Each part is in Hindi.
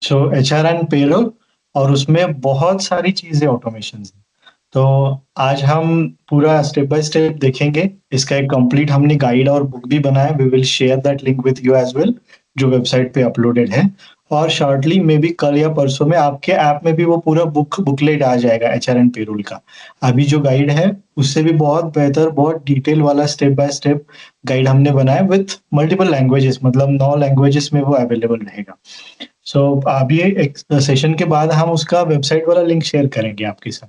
सो एचआर एंड पेरोल, और उसमें बहुत सारी चीजें ऑटोमेशन है। तो आज हम पूरा स्टेप बाय स्टेप देखेंगे। इसका एक कंप्लीट हमने गाइड और बुक भी बनाया, we will share that link with you as well, जो वेबसाइट पे अपलोडेड है। और शॉर्टली मे बी कल या परसों में आपके ऐप में भी वो पूरा बुकलेट आ जाएगा एचआर एंड पेरोल का। अभी जो गाइड है उससे भी बहुत बेहतर, बहुत डिटेल वाला स्टेप बाय स्टेप गाइड हमने बनाया विथ मल्टीपल लैंग्वेजेस, मतलब 9 लैंग्वेजेस में वो अवेलेबल रहेगा। सो अभी एक सेशन के बाद हम उसका वेबसाइट वाला लिंक शेयर करेंगे आपके साथ।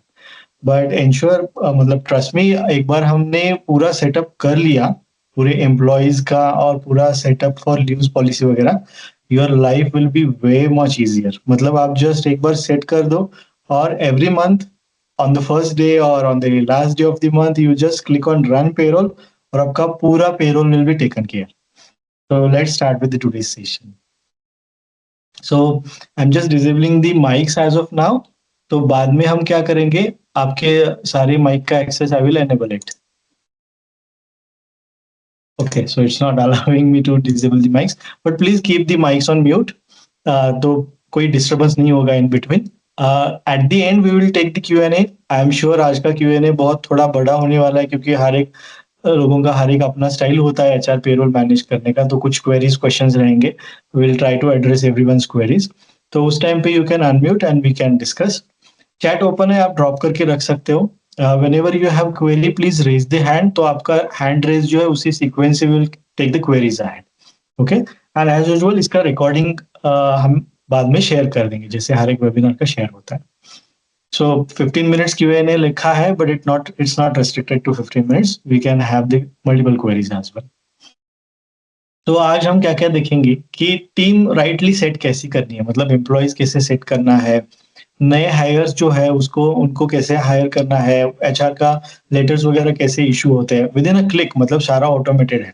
बट इंश्योर मतलब ट्रस्ट मी, एक बार हमने पूरा सेटअप कर लिया पूरे एम्प्लॉयज का और पूरा सेटअप फॉर लीव्स पॉलिसी वगैरह, your life will be way much easier. मतलब आप जस्ट एक बार सेट कर दो और every month on the first day और on the last day of the month you just click on run payroll और आपका पूरा payroll will be taken care. So let's start with the today's session. So I'm just disabling the mics as of now. तो बाद में हम क्या करेंगे, आपके सारे माइक का access I will enable it. Okay, so it's not allowing me to disable the mics, but please keep the mics on mute. तो कोई डिस्टर्बेंस नहीं होगा in between. At the end we will take the Q&A। I am sure आज का Q&A बहुत थोड़ा बड़ा होने वाला है, क्योंकि हर एक लोगों का हर एक अपना स्टाइल होता है एचआर पेरोल मैनेज करने का। तो कुछ क्वेरीज क्वेश्चंस रहेंगे, we will try to address everyone's queries. तो उस टाइम पे you can unmute and we can discuss. Chat open है, आप ड्रॉप करके रख सकते हो। whenever you have query please raise the hand, तो आपका हैंड रेज जो है उसी सीक्वेंस से will take the queries ahead. Okay, and as usual इसका रिकॉर्डिंग हम बाद में शेयर कर देंगे, जैसे हर एक वेबिनार का शेयर होता है। सो 15 मिनट्स Q&A लिखा है, but it's not restricted to 15 minutes, we can have the multiple queries as well. तो आज हम क्या क्या देखेंगे कि टीम राइटली सेट कैसी करनी है, मतलब एम्प्लॉयज कैसे सेट करना है, नए हायर्स जो है उसको उनको कैसे हायर करना है, एचआर का लेटर्स वगैरह कैसे इशू होते हैं विद इन अ क्लिक, मतलब सारा ऑटोमेटेड है।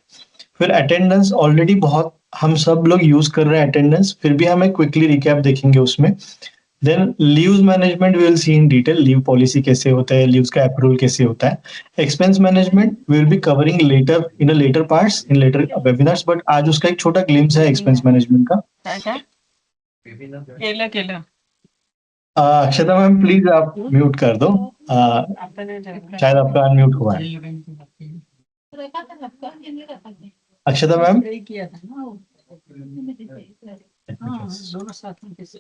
फिर अटेंडेंस ऑलरेडी बहुत हम सब लोग यूज कर रहे हैं अटेंडेंस, फिर भी हम एक क्विकली रिकैप देखेंगे उसमें। Then leaves management we will see in detail, leave policy कैसे होता है, लीव्स का अप्रूवल कैसे होता है। Expense management we will be covering later in a later parts in later webinars, but आज उसका एक छोटा ग्लिम्स है एक्सपेंस मैनेजमेंट का। केला केला अक्षता मैम प्लीज आप म्यूट कर दो, शायद आपका अनम्यूट हुआ है। अक्षता मैम, किया था ना वो। हाँ, दोनों साथ में कैसे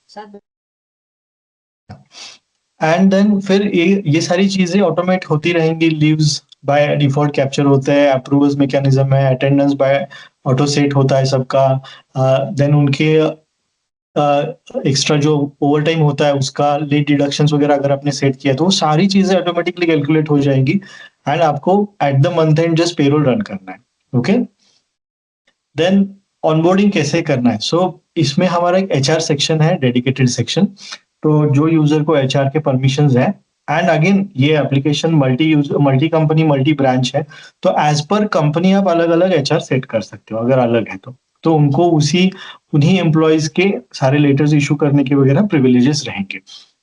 साथ एंड देन फिर ये सारी चीजें ऑटोमेट होती रहेंगी। लीव्स बाय डिफॉल्ट कैप्चर होते हैं, अप्रूवल्स मैकेनिज्म है, अटेंडेंस बाय ऑटो सेट होता है सबका। देन उनके एक्स्ट्रा जो ओवर टाइम होता है उसका लेट डिडक्शंस वगैरह अगर आपने सेट किया तो वो सारी चीजें ऑटोमेटिकली कैलकुलेट हो जाएंगी, एंड आपको at the month and just payroll run करना है। ओके, देन ऑनबोर्डिंग कैसे करना है। इसमें हमारा एक एचआर सेक्शन है, डेडिकेटेड सेक्शन। तो जो यूजर को एचआर के परमिशंस है, एंड अगेन ये application multi company multi branch है, तो एज पर कंपनी आप अलग अलग एचआर सेट कर सकते हो अगर अलग है तो उनको उन्हीं एम्प्लॉयज के सारे लेटर्स इशू करने के वगैरह प्रिविलेजेस रहेंगे।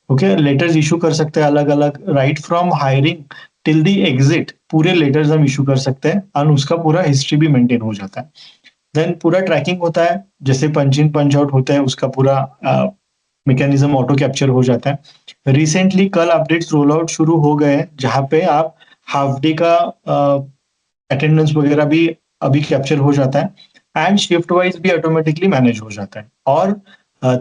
ओके, लेटर्स इशू कर सकते हैं अलग अलग, right from hiring till the exit पूरे लेटर्स हम इशू कर सकते हैं, और उसका पूरा हिस्ट्री भी मेंटेन हो जाता है। देन पूरा ट्रैकिंग होता है, जैसे पंच इन पंच आउट होता है उसका पूरा मैकेनिज्म ऑटो कैप्चर हो जाता है। रिसेंटली कल अपडेट्स रोल आउट शुरू हो गए हैं, जहां पे आप हाफ डे का अटेंडेंस वगैरह भी अभी कैप्चर हो जाता है, एंड शिफ्ट वाइज भी ऑटोमेटिकली मैनेज हो जाता है। और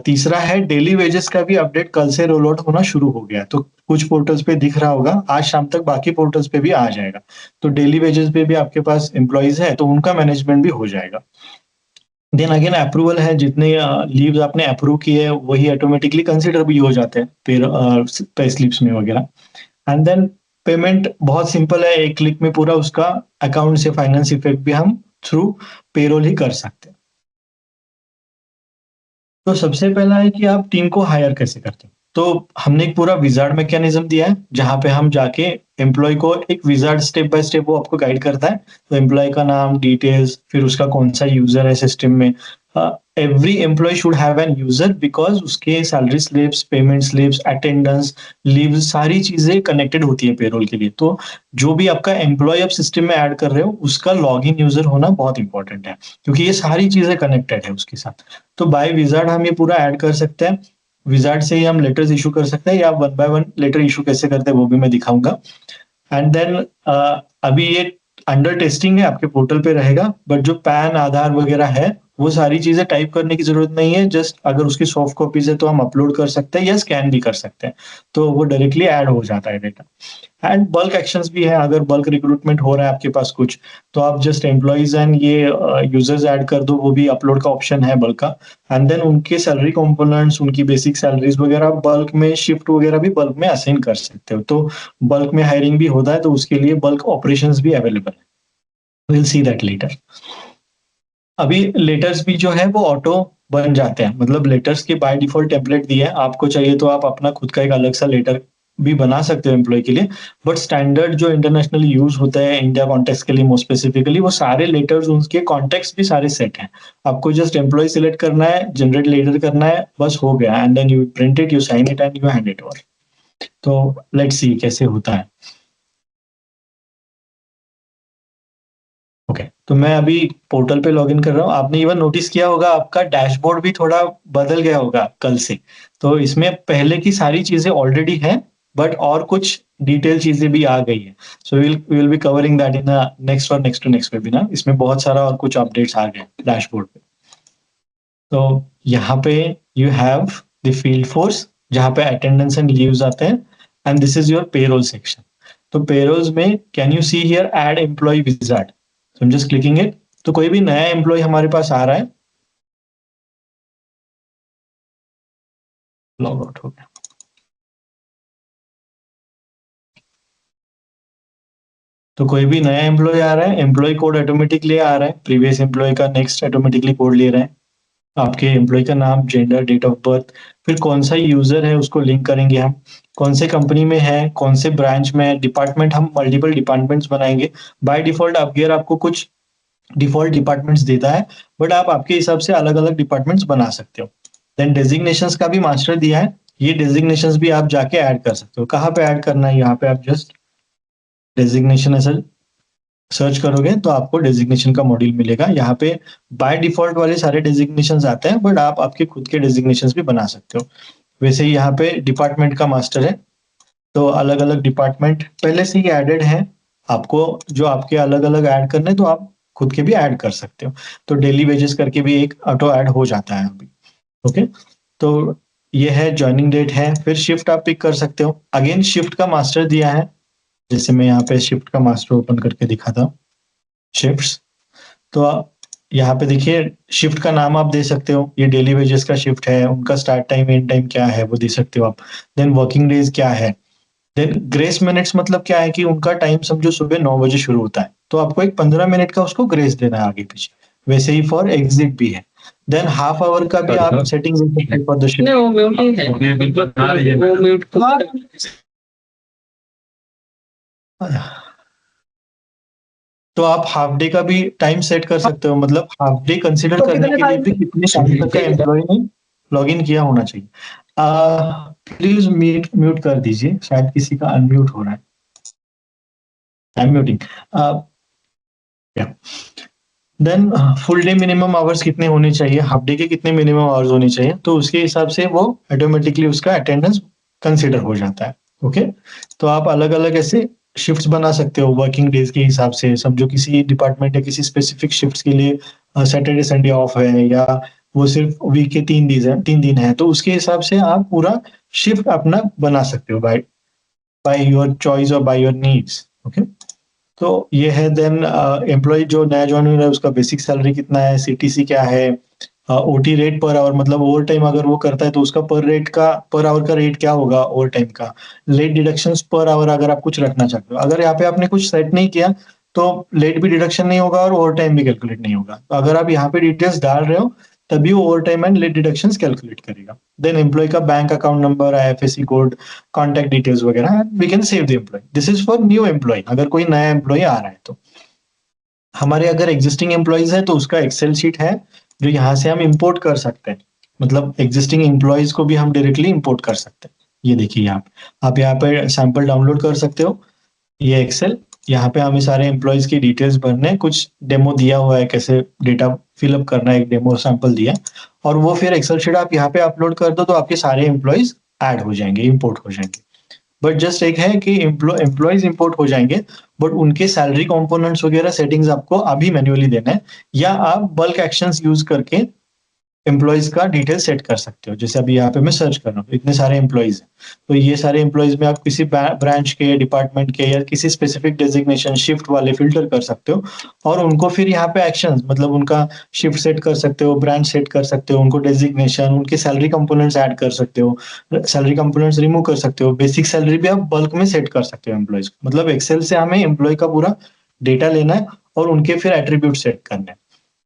तीसरा है डेली वेजेस का भी अपडेट कल से रोल आउट होना शुरू हो गया है, तो कुछ पोर्टल्स पे दिख रहा होगा, आज शाम तक बाकी पोर्टल्स पे भी आ जाएगा। तो डेली वेजेस पे भी आपके पास एम्प्लॉयज है तो उनका मैनेजमेंट भी हो जाएगा। देन अगेन अप्रूवल है, जितने लीव्स आपने अप्रूव किए हैं वही ऑटोमेटिकली कंसिडर भी हो जाते हैं फिर पे स्लिप्स में वगैरह। एंड देन पेमेंट बहुत सिंपल है, एक क्लिक में पूरा उसका अकाउंट से फाइनेंस इफेक्ट भी हम थ्रू पेरोल ही कर सकते हैं। तो सबसे पहला है कि आप टीम को हायर कैसे करते हैं। तो हमने एक पूरा विजार्ड मैकेनिज्म दिया है, जहां पे हम जाके एम्प्लॉय को एक विजार्ड स्टेप बाय स्टेप वो आपको गाइड करता है। तो एम्प्लॉय का नाम, डिटेल्स, फिर उसका कौन सा यूजर है सिस्टम में। Every employee should have an user, because उसके salary slips, payment slips, attendance, leave सारी चीजें कनेक्टेड होती है पेरोल के लिए। तो जो भी आपका एम्प्लॉय आप सिस्टम में ऐड कर रहे हो उसका लॉग इन यूजर होना बहुत इंपॉर्टेंट है, क्योंकि ये सारी चीजें कनेक्टेड है उसके साथ। तो बाय विजार्ड हम ये पूरा ऐड कर सकते हैं। विजार्ड से ही हम लेटर्स इशू कर सकते हैं, या one by one letter issue कैसे करते हैं वो भी मैं दिखाऊंगा। एंड देन अभी ये अंडर टेस्टिंग है, आपके पोर्टल पे रहेगा, बट जो पैन आधार वगैरह है वो सारी चीजें टाइप करने की जरूरत नहीं है। जस्ट अगर उसकी सॉफ्ट कॉपीज है तो हम अपलोड कर सकते हैं या स्कैन भी कर सकते हैं, तो वो डायरेक्टली ऐड हो जाता है डेटा। एंड बल्क एक्शंस भी है, अगर बल्क रिक्रूटमेंट हो रहा है आपके पास कुछ, तो आप जस्ट एम्प्लॉइज एंड ये यूजर्स ऐड कर दो, वो भी अपलोड का ऑप्शन है बल्क का। एंड देन उनके सैलरी कंपोनेंट्स, उनकी बेसिक सैलरीज वगैरह बल्क में, शिफ्ट वगैरह भी बल्क में असाइन कर सकते हो। तो बल्क में हायरिंग भी होता है, तो उसके लिए बल्क ऑपरेशंस भी अवेलेबल है। Will see that later. अभी लेटर्स भी जो है वो ऑटो बन जाते हैं, मतलब लेटर्स के बाय डिफॉल्ट टेम्पलेट दिए हैं, आपको चाहिए तो आप अपना खुद का एक अलग सा लेटर भी बना सकते हो एम्प्लॉय के लिए। बट स्टैंडर्ड जो इंटरनेशनली यूज होता है इंडिया कॉन्टेक्स्ट के लिए मोस्ट स्पेसिफिकली, वो सारे लेटर्स, उनके कॉन्टेक्स्ट भी सारे सेट हैं। आपको जस्ट एम्प्लॉय सिलेक्ट करना है, जनरेट लेटर करना है, बस हो गया। And then you print it, you sign it and you hand it over. तो लेट्स सी कैसे होता है। ओके, तो मैं अभी पोर्टल पे लॉगिन कर रहा हूँ। आपने इवन नोटिस किया होगा आपका डैशबोर्ड भी थोड़ा बदल गया होगा कल से। तो इसमें पहले की सारी चीजें ऑलरेडी हैं, बट और कुछ डिटेल चीजें भी आ गई है। So will be covering that in next और नेक्स्ट टू नेक्स्ट वेबिनार। इसमें बहुत सारा और कुछ अपडेट्स आ गए डैशबोर्ड पे। तो यहाँ पे you have the field force, जहाँ पे अटेंडेंस एंड लीव्स आते हैं, and this is your payroll section. तो पेरोल्स में can you see here add employee wizard, so I'm just clicking it। तो कोई भी नया एम्प्लॉय हमारे पास आ रहा है, लॉग आउट हो गया। तो कोई भी नया एम्प्लॉय आ रहा है, एम्प्लॉय कोड ऑटोमेटिकली आ रहा है, प्रीवियस एम्प्लॉय का नेक्स्ट ऑटोमेटिकली कोड ले रहा है। आपके एम्प्लॉय का नाम, जेंडर, डेट ऑफ बर्थ, फिर कौन सा यूजर है उसको लिंक करेंगे हम, कौन से कंपनी में है, कौन से ब्रांच में है, डिपार्टमेंट, हम मल्टीपल डिपार्टमेंट्स बनाएंगे। बाय डिफॉल्ट अपगेयर आपको कुछ डिफॉल्ट डिपार्टमेंट्स देता है, बट आप आपके हिसाब से अलग अलग डिपार्टमेंट्स बना सकते हो। देन डेजिग्नेशंस का भी मास्टर दिया है, ये डेजिग्नेशंस भी आप जाके ऐड कर सकते हो। कहाँ पे ऐड करना है, यहाँ पे आप जस्ट डेजिग्नेशन ऐसा सर्च करोगे तो आपको डेजिग्नेशन का मॉड्यूल मिलेगा। यहाँ पे बाय डिफॉल्ट वाले सारे डेजिग्नेशंस आते हैं, बट आप आपके खुद के डेजिग्नेशंस भी बना सकते हो। वैसे ही यहाँ पे डिपार्टमेंट का मास्टर है, तो अलग अलग डिपार्टमेंट पहले से ही एडेड है। आपको जो आपके अलग अलग ऐड करने, तो आप खुद के भी ऐड कर सकते हो। तो डेली वेजेस करके भी एक ऑटो ऐड हो जाता है अभी। ओके, तो ये है ज्वाइनिंग डेट है। फिर शिफ्ट आप पिक कर सकते हो, अगेन शिफ्ट का मास्टर दिया है। जैसे मैं यहाँ पे शिफ्ट का मास्टर ओपन करके दिखाता हूँ, शिफ्ट्स। तो आप यहाँ पे देखिए, शिफ्ट का नाम आप दे सकते हो, ये डेली वेजेस का शिफ्ट है, उनका स्टार्ट टाइम एंड टाइम क्या है वो दे सकते हो आप। देन वर्किंग डेज क्या है। देन ग्रेस मिनट्स मतलब क्या है कि उनका टाइम समझो सुबह 9 बजे शुरू होता है, तो आपको एक 15 मिनट का उसको ग्रेस देना है आगे पीछे। वैसे ही फॉर एग्जिट भी है। देन हाफ आवर का भी आप सेटिंग दे सकते हो फॉर द शिफ्ट। नहीं वो म्यूट ही है, वो म्यूट तो आप हाफ डे का भी टाइम सेट कर सकते हो, मतलब हाफ डे कंसिडर करने के लिए भी कितने टाइम तक का एम्प्लॉय ने लॉग इन किया होना चाहिए। प्लीज म्यूट म्यूट कर दीजिए, शायद किसी का अनम्यूट हो रहा है। I am muting. Then full day minimum hours कितने होने चाहिए, हाफ डे के कितने मिनिमम आवर्स होने चाहिए, तो उसके हिसाब से वो ऑटोमेटिकली उसका अटेंडेंस कंसिडर हो जाता है। ओके, तो आप अलग अलग ऐसे शिफ्ट्स बना सकते हो वर्किंग डेज के हिसाब से। समझो किसी डिपार्टमेंट या किसी स्पेसिफिक शिफ्ट्स के लिए सैटरडे संडे ऑफ है, या वो सिर्फ वीक के 3 दिन है, तो उसके हिसाब से आप पूरा शिफ्ट अपना बना सकते हो बाय बाय योर चॉइस और बाय योर नीड्स। ओके, तो ये है। देन एम्प्लॉय जो नया ज्वाइन हो रहा है उसका बेसिक सैलरी कितना है, सीटीसी क्या है, ओटी रेट पर आवर, मतलब ओवर टाइम अगर वो करता है तो उसका पर आवर का रेट क्या होगा ओवर टाइम का। लेट डिडक्शंस पर आवर अगर आप कुछ रखना चाहते हो, अगर यहाँ पे आपने कुछ सेट नहीं किया तो लेट भी डिडक्शन नहीं होगा और ओवर टाइम भी कैलकुलेट नहीं होगा। तो अगर आप यहाँ पे डिटेल्स डाल रहे हो तभी वो overtime and late deductions calculate करेगा। देन एम्प्लॉय का bank account number, IFSC code, contact details वगैरह, we can save the employee. This is for new employee, अगर कोई नया एम्प्लॉय आ रहा है तो। हमारे अगर एग्जिस्टिंग एम्प्लॉयज है तो उसका एक्सेल शीट है जो यहाँ से हम इंपोर्ट कर सकते हैं, मतलब एग्जिस्टिंग एम्प्लॉयज को भी हम डायरेक्टली इंपोर्ट कर सकते हैं। ये देखिए आप यहाँ पे सैंपल डाउनलोड कर सकते हो, ये एक्सेल। यहाँ पे हमें सारे एम्प्लॉइज की डिटेल्स भरने हैं, कुछ डेमो दिया हुआ है कैसे डेटा फिलअप करना है, एक डेमो सैंपल दिया है, और वो फिर एक्सेल शीट आप यहाँ पे अपलोड कर दो तो आपके सारे एम्प्लॉइज ऐड हो जाएंगे, इंपोर्ट हो जाएंगे। बट जस्ट एक है कि एम्प्लॉइज इंपोर्ट हो जाएंगे, बट उनके सैलरी कंपोनेंट्स वगैरह सेटिंग्स आपको अभी मैन्युअली देना है, या आप बल्क एक्शंस यूज करके एम्प्लॉइज का डिटेल सेट कर सकते हो। जैसे अभी यहाँ पे मैं सर्च कर रहा हूँ, इतने सारे एम्प्लॉइज हैं, तो ये सारे एम्प्लॉइज में आप किसी ब्रांच के, डिपार्टमेंट के या किसी स्पेसिफिक डेजिग्नेशन शिफ्ट वाले फिल्टर कर सकते हो, और उनको फिर यहाँ पे एक्शंस मतलब उनका शिफ्ट सेट कर सकते हो, ब्रांच सेट कर सकते हो, उनको डेजिग्नेशन, उनके सैलरी कंपोनेंट्स ऐड कर सकते हो, सैलरी कंपोनेंट्स रिमूव कर सकते हो, बेसिक सैलरी भी आप बल्क में सेट कर सकते हो एम्प्लॉइज को। मतलब एक्सेल से हमें एम्प्लॉय का पूरा डेटा लेना है और उनके फिर एट्रीब्यूट सेट करने हैं।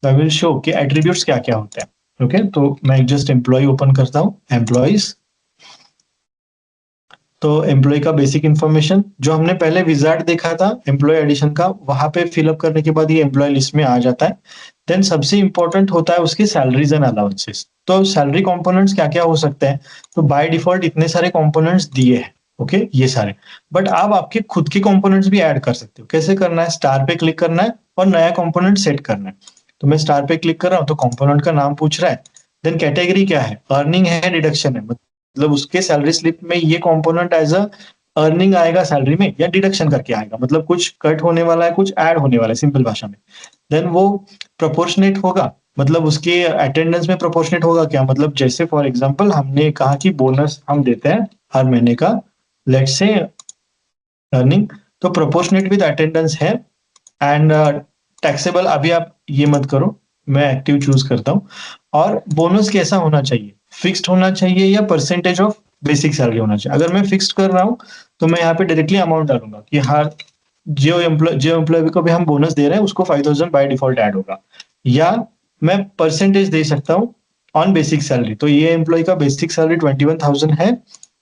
तो आई विल शो कि एट्रीब्यूट्स क्या क्या होते हैं। ओके तो मैं जस्ट एम्प्लॉय ओपन करता हूँ, एम्प्लॉइज। तो एम्प्लॉय का बेसिक इन्फॉर्मेशन जो हमने पहले विजार्ड देखा था एम्प्लॉय एडिशन का, वहां पे फिलअप करने के बाद ये एम्प्लॉय लिस्ट में आ जाता है। देन सबसे इंपॉर्टेंट होता है उसकी सैलरीज एंड अलाउंसेस। तो सैलरी कंपोनेंट्स क्या क्या हो सकते हैं, तो बाय डिफॉल्ट इतने सारे कंपोनेंट्स दिए हैं। ओके ये सारे, बट आप आपके खुद के कंपोनेंट्स भी ऐड कर सकते हो। कैसे करना है, स्टार पे क्लिक करना है और नया कंपोनेंट सेट करना है। तो मैं स्टार पे क्लिक कर रहा हूँ, तो कंपोनेंट का नाम पूछ रहा है, देन कैटेगरी क्या है, अर्निंग है, डिडक्शन है, मतलब उसके सैलरी स्लिप में ये कंपोनेंट एज अ अर्निंग आएगा सैलरी में या डिडक्शन करके आएगा, मतलब कुछ कट होने वाला है, कुछ ऐड होने वाला है, सिंपल भाषा में। देन वो प्रोपोर्शनेट होगा, मतलब उसके अटेंडेंस में प्रोपोर्शनेट होगा क्या, मतलब जैसे फॉर एग्जांपल हमने कहा कि बोनस हम देते हैं हर महीने का, लेट्स से अर्निंग, तो प्रोपोर्शनेट विद अटेंडेंस है। एंड टैक्सेबल अभी आप ये मत करो, मैं एक्टिव चूज करता हूँ। और बोनस कैसा होना चाहिए, फिक्स्ड होना चाहिए या परसेंटेज ऑफ बेसिक सैलरी होना चाहिए। अगर मैं फिक्स्ड कर रहा हूँ तो मैं यहाँ पे डायरेक्टली अमाउंट डालूंगा कि हर जो एम्प्लॉय को भी हम बोनस दे रहे हैं उसको 5,000 बाय डिफॉल्ट ऐड होगा, या मैं परसेंटेज दे सकता हूँ ऑन बेसिक सैलरी। तो ये एम्प्लॉय का बेसिक सैलरी 21,000 है,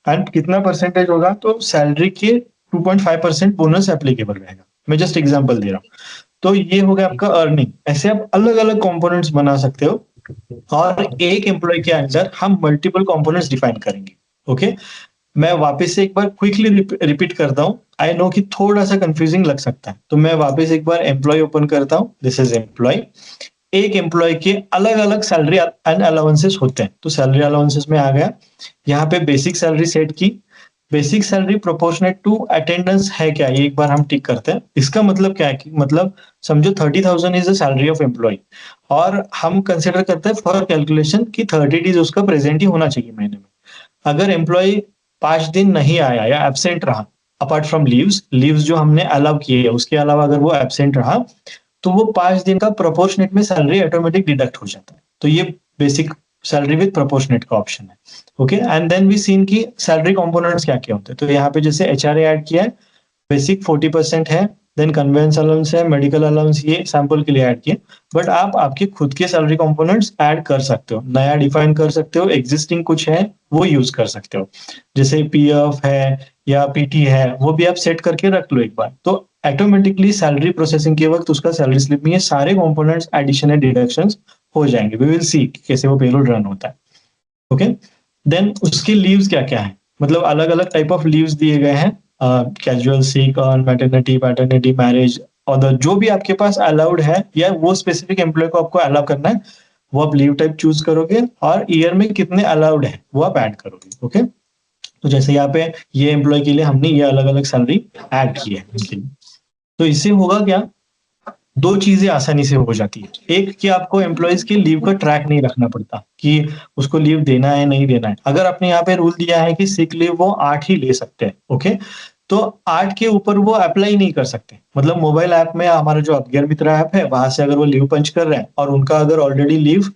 एंड कितना परसेंटेज होगा, तो सैलरी के 2.5% बोनस एप्लीकेबल रहेगा। मैं जस्ट एग्जांपल दे रहा हूँ। तो ये हो गया आपका अर्निंग। ऐसे आप अलग अलग कंपोनेंट्स बना सकते हो, और एक एम्प्लॉय के अंदर हम मल्टीपल कंपोनेंट्स डिफाइन करेंगे। ओके मैं वापस से एक बार क्विकली रिपीट करता हूँ, आई नो कि थोड़ा सा कंफ्यूजिंग लग सकता है, तो मैं वापस एक बार एम्प्लॉय ओपन करता हूँ, दिस इज एम्प्लॉय। एक एम्प्लॉय के अलग अलग सैलरी एंड अलाउंसेस होते हैं, तो सैलरी अलाउंसेस में आ गया, यहाँ पे बेसिक सैलरी सेट की। Basic salary proportionate to attendance है क्या, ये एक बार हम टिक करते हैं। इसका मतलब क्या है कि मतलब समझो 30,000 is the salary of employee, और हम कंसिडर करते हैं फॉर कैलकुलेशन कि 30 डेज उसका प्रेजेंट ही होना चाहिए महीने में। अगर एम्प्लॉय 5 दिन नहीं आया या एबसेंट रहा, अपार्ट फ्रॉम लीव्स, लीव्स जो हमने अलाउ किए है उसके अलावा अगर वो एबसेंट रहा, तो वो 5 दिन का प्रोपोर्शनेट में सैलरी ऑटोमेटिक डिडक्ट हो जाता है। तो ये बेसिक सैलरी विद प्रोपोर्शनेट का ऑप्शन है। Okay and then we seen की सैलरी कंपोनेंट्स क्या क्या होते हैं। तो यहाँ पे जैसे एचआरए ऐड किया है, बेसिक 40% है, देन कन्वेंस अलाउंस है, मेडिकल अलाउंस ये सैंपल के लिए ऐड किए। बट आप आपके खुद के सैलरी कंपोनेंट्स ऐड कर सकते हो, नया डिफाइन कर सकते हो, एग्जिस्टिंग कुछ है वो यूज कर सकते हो, जैसे पीएफ है या पीटी है, वो भी आप सेट करके रख लो एक बार। तो ऑटोमेटिकली सैलरी प्रोसेसिंग के वक्त उसका सैलरी स्लिप में ये सारे कंपोनेंट्स एडिशन एंड डिडक्शंस हो जाएंगे। वी विल सी कैसे वो पेरोल रन होता है। ओके देन उसकी लीव्स क्या क्या है, मतलब अलग अलग टाइप ऑफ लीव्स दिए गए हैं, कैजुअल, सिक, मैटरनिटी, पैटर्निटी, मैरिज, और जो भी आपके पास अलाउड है या वो स्पेसिफिक एम्प्लॉय को आपको अलाउ करना है, वो आप लीव टाइप चूज करोगे, और ईयर में कितने अलाउड है वो आप ऐड करोगे। ओके तो जैसे यहाँ पे ये एम्प्लॉय के लिए हमने ये अलग अलग सैलरी ऐड की है इसके लिए। तो इससे होगा क्या, दो चीजें आसानी से हो जाती है। एक कि आपको एम्प्लॉयज के लीव का ट्रैक नहीं रखना पड़ता कि उसको लीव देना है नहीं देना है। अगर आपने यहाँ पे रूल दिया है कि सिक लीव वो 8 ही ले सकते हैं, ओके, तो 8 के ऊपर वो अप्लाई नहीं कर सकते। मतलब मोबाइल ऐप में हमारा जो अपगेयर मित्र ऐप है, वहां से अगर वो लीव पंच कर रहे हैं और उनका अगर ऑलरेडी लीव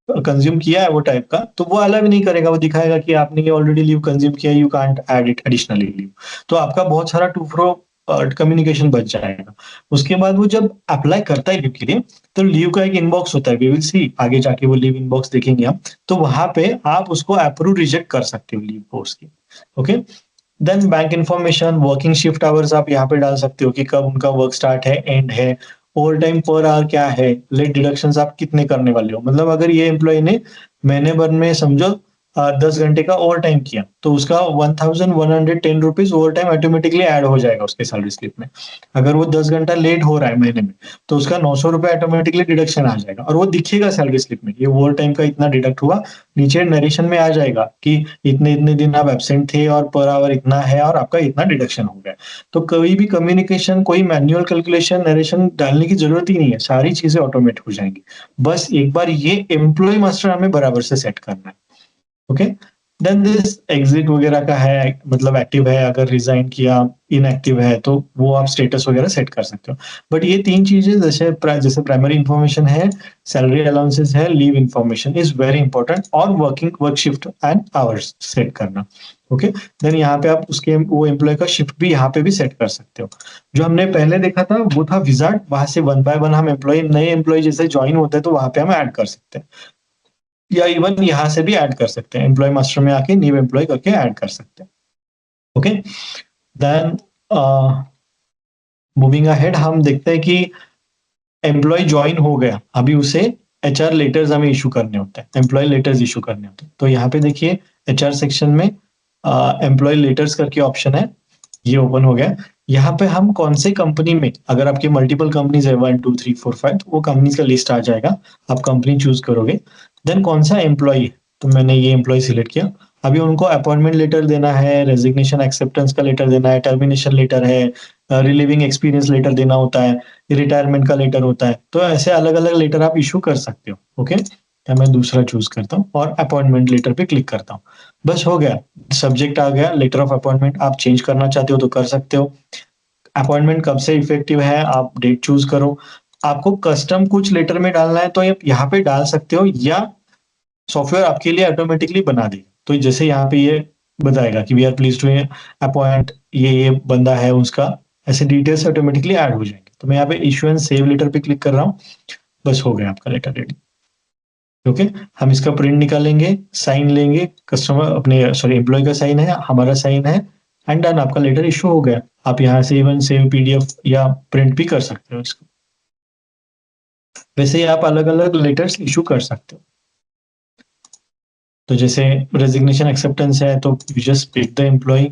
कंज्यूम किया है वो टाइप का, तो वो अलाउ नहीं करेगा, वो दिखाएगा कि आपने ये ऑलरेडी लीव कंज्यूम किया, you can't add it additionally leave. तो आपका बहुत सारा टू फ्रो कम्युनिकेशन बच जाएगा। उसके बाद वो जब अप्लाई करता है लीव के लिए, तो लीव का एक इनबॉक्स होता है, वी विल सी आगे जाके वो लीव इनबॉक्स देखेंगे हम, तो वहां पे आप उसको अप्रूव रिजेक्ट कर सकते हो लीव कोर्स की। Okay then bank information, working shift hours आप यहाँ पे डाल सकते हो कि कब उनका वर्क स्टार्ट है, एंड है, ओवर टाइम पर आवर क्या है, लेट डिडक्शंस आप कितने करने वाले हो। मतलब अगर ये एम्प्लॉय ने महीने भर में समझो 10 घंटे का ओवर टाइम किया तो उसका 1110 rupees over time automatically add हो जाएगा उसके सैलरी स्लिप में। अगर वो 10 घंटा लेट हो रहा है महीने में तो उसका 900 रुपए ऑटोमेटिकली डिडक्शन आ जाएगा और वो दिखेगा सैलरी स्लिप में, ये ओवर टाइम का इतना डिडक्ट हुआ। नीचे नरेशन में आ जाएगा कि इतने इतने दिन आप एब्सेंट थे और पर आवर इतना है और आपका इतना डिडक्शन हो गया। तो कोई भी कम्युनिकेशन, कोई मैन्युअल कैलकुलेशन, नरेशन डालने की जरूरत ही नहीं है, सारी चीजें ऑटोमेट हो जाएंगी। बस एक बार ये एम्प्लॉय मास्टर हमें बराबर से सेट करना है। ओके, देन दिस एग्जिट वगैरह का है, मतलब एक्टिव है, अगर रिजाइन किया, इनएक्टिव है तो वो आप स्टेटस वगैरह सेट कर सकते हो। बट ये तीन चीजें जैसे प्राइमरी इंफॉर्मेशन है, सैलरी अलाउंसेस है, leave information is very important, और working work shift and hours set करना। ओके, देन यहाँ पे आप उसके वो एम्प्लॉय का शिफ्ट भी यहाँ पे भी सेट कर सकते हो। जो हमने पहले देखा था वो था विजार्ड, वहां से वन बाय वन हम एम्प्लॉय, नए एम्प्लॉय जैसे ज्वाइन होते हैं तो वहां पे हम ऐड कर सकते हैं, या इवन यहाँ से भी ऐड कर सकते हैं, एम्प्लॉय मास्टर में आके न्यू एम्प्लॉय करके ऐड कर सकते हैं। ओके, देन मूविंग अहेड हम देखते हैं कि एम्प्लॉय ज्वाइन हो गया, अभी उसे एचआर लेटर्स हमें इशू करने होते हैं, एम्प्लॉय लेटर्स इशू करने होते हैं। तो यहाँ पे देखिए एचआर सेक्शन में एम्प्लॉय लेटर्स करके ऑप्शन है, ये ओपन हो गया। यहाँ पे हम कौन से कंपनी में, अगर आपके मल्टीपल कंपनीज है 1 2 3 4 5 तो वो कंपनीज का लिस्ट आ जाएगा, आप कंपनी चूज करोगे। देन कौन सा एम्प्लॉय, तो मैंने ये एम्प्लॉय सिलेक्ट किया। अभी उनको अपॉइंटमेंट लेटर देना है, रेजिग्नेशन एक्सेप्टेंस का लेटर देना है, टर्मिनेशन लेटर है, रिलीविंग एक्सपीरियंस लेटर देना होता है, रिटायरमेंट का लेटर होता है, तो ऐसे अलग अलग लेटर आप इशू कर सकते हो। ओके, तो मैं दूसरा चूज करता हूँ और अपॉइंटमेंट लेटर पे क्लिक करता हूँ। बस हो गया, सब्जेक्ट आ गया लेटर ऑफ अपॉइंटमेंट, आप चेंज करना चाहते हो तो कर सकते हो। अपॉइंटमेंट कब से इफेक्टिव है, आप डेट चूज करो। आपको कस्टम कुछ लेटर में डालना है तो आप यहाँ पे डाल सकते हो, या सॉफ्टवेयर आपके लिए ऑटोमेटिकली बना देगा। तो जैसे यहाँ पे ये बताएगा कि we are pleased to appoint ये बंदा है उसका, ऐसे डिटेल्स ऑटोमेटिकली ऐड हो जाएंगे। तो मैं यहाँ पे इशू एंड सेव लेटर पे क्लिक कर रहा हूँ, बस हो गया आपका लेटर रेडी। ओके, हम इसका प्रिंट निकालेंगे, साइन लेंगे, कस्टमर अपने सॉरी एम्प्लॉय का साइन है, हमारा साइन है, एंड डन, आपका लेटर इशू हो गया। आप यहाँ से इवन सेव पीडीएफ या प्रिंट भी कर सकते हो इसको। वैसे ही आप अलग अलग लेटर्स इशू कर सकते हो। तो जैसे रेजिग्नेशन एक्सेप्टेंस है तो you just pick the employee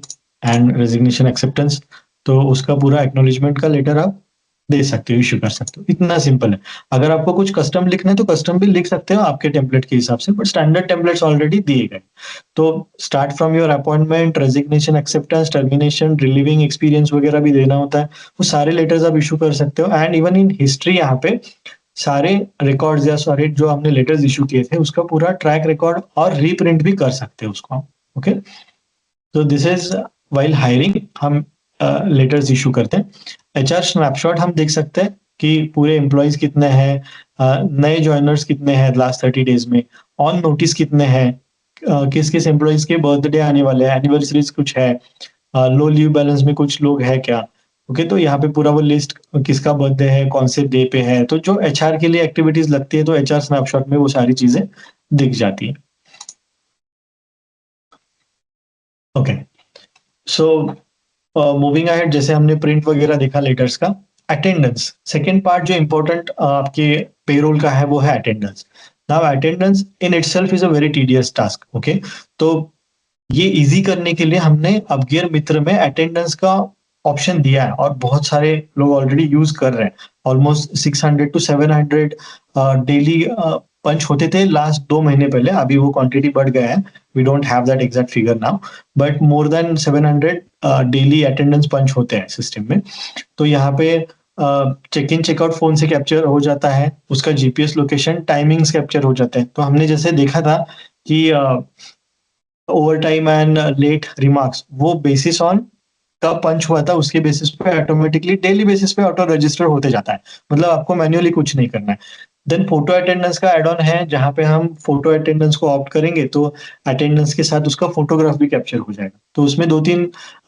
and resignation acceptance, तो उसका पूरा एक्नॉलेजमेंट का लेटर आप दे सकते हो, इश्यू कर सकते हो, इतना सिंपल है। अगर आपको कुछ कस्टम लिखना है तो कस्टम भी लिख सकते हो आपके टेम्पलेट के हिसाब से, बट स्टैंडर्ड टेम्पलेट्स ऑलरेडी दिए गए। तो start from your appointment, resignation acceptance, termination, relieving experience वगैरह भी देना होता है, वो सारे लेटर्स आप इशू कर सकते हो। एंड इवन इन हिस्ट्री यहाँ पे सारे रिकॉर्ड्स या सारे जो हमने लेटर्स इशू किए थे उसका पूरा ट्रैक रिकॉर्ड और रीप्रिंट भी कर सकते हैं उसको। ओके, तो दिस इज वाइल हायरिंग हम लेटर्स इशू करते हैं। एचआर स्नैपशॉट हम देख सकते हैं कि पूरे एम्प्लॉयज कितने हैं, नए ज्वाइनर्स कितने हैं लास्ट 30 डेज में, ऑन नोटिस कितने हैं, किस किस एम्प्लॉयज के बर्थडे आने वाले हैं, एनिवर्सरीज कुछ है, लो लीव बैलेंस में कुछ लोग हैं क्या। ओके, तो यहाँ पे पूरा वो लिस्ट किसका बर्थडे है, कौन से डे पे है, तो जो एचआर के लिए एक्टिविटीज लगती है तो एचआर स्नैपशॉट में वो सारी चीजें दिख जाती है। ओके, सो मूविंग अहेड, जैसे हमने प्रिंट वगैरह देखा लेटर्स का, अटेंडेंस सेकेंड पार्ट जो इम्पोर्टेंट आपके पेरोल का है वो है attendance. Now attendance in itself is a very tedious task. Okay, तो ये इजी करने के लिए हमने अपगियर मित्र में अटेंडेंस का ऑप्शन दिया है और बहुत सारे लोग ऑलरेडी यूज कर रहे हैं। ऑलमोस्ट 600 टू 700 डेली पंच होते थे लास्ट 2 महीने पहले, अभी वो क्वांटिटी बढ़ गया है, we don't have that exact figure now, but more than 700 daily attendance punch होते हैं सिस्टम में। तो यहाँ पे चेक इन चेकआउट फोन से कैप्चर हो जाता है, उसका जीपीएस लोकेशन, टाइमिंग्स कैप्चर हो जाते हैं। तो हमने जैसे देखा था कि over time and late remarks वो बेसिस ऑन कब पंच हुआ था उसके बेसिस पे ऑटोमेटिकली डेली बेसिस पे ऑटो रजिस्टर होते जाता है, मतलब आपको मैन्युअली कुछ नहीं करना है। देन फोटो अटेंडेंस का एड ऑन है, जहां पे हम फोटो अटेंडेंस को ऑप्ट करेंगे तो अटेंडेंस के साथ उसका फोटोग्राफ भी कैप्चर हो जाएगा। तो उसमें दो तीन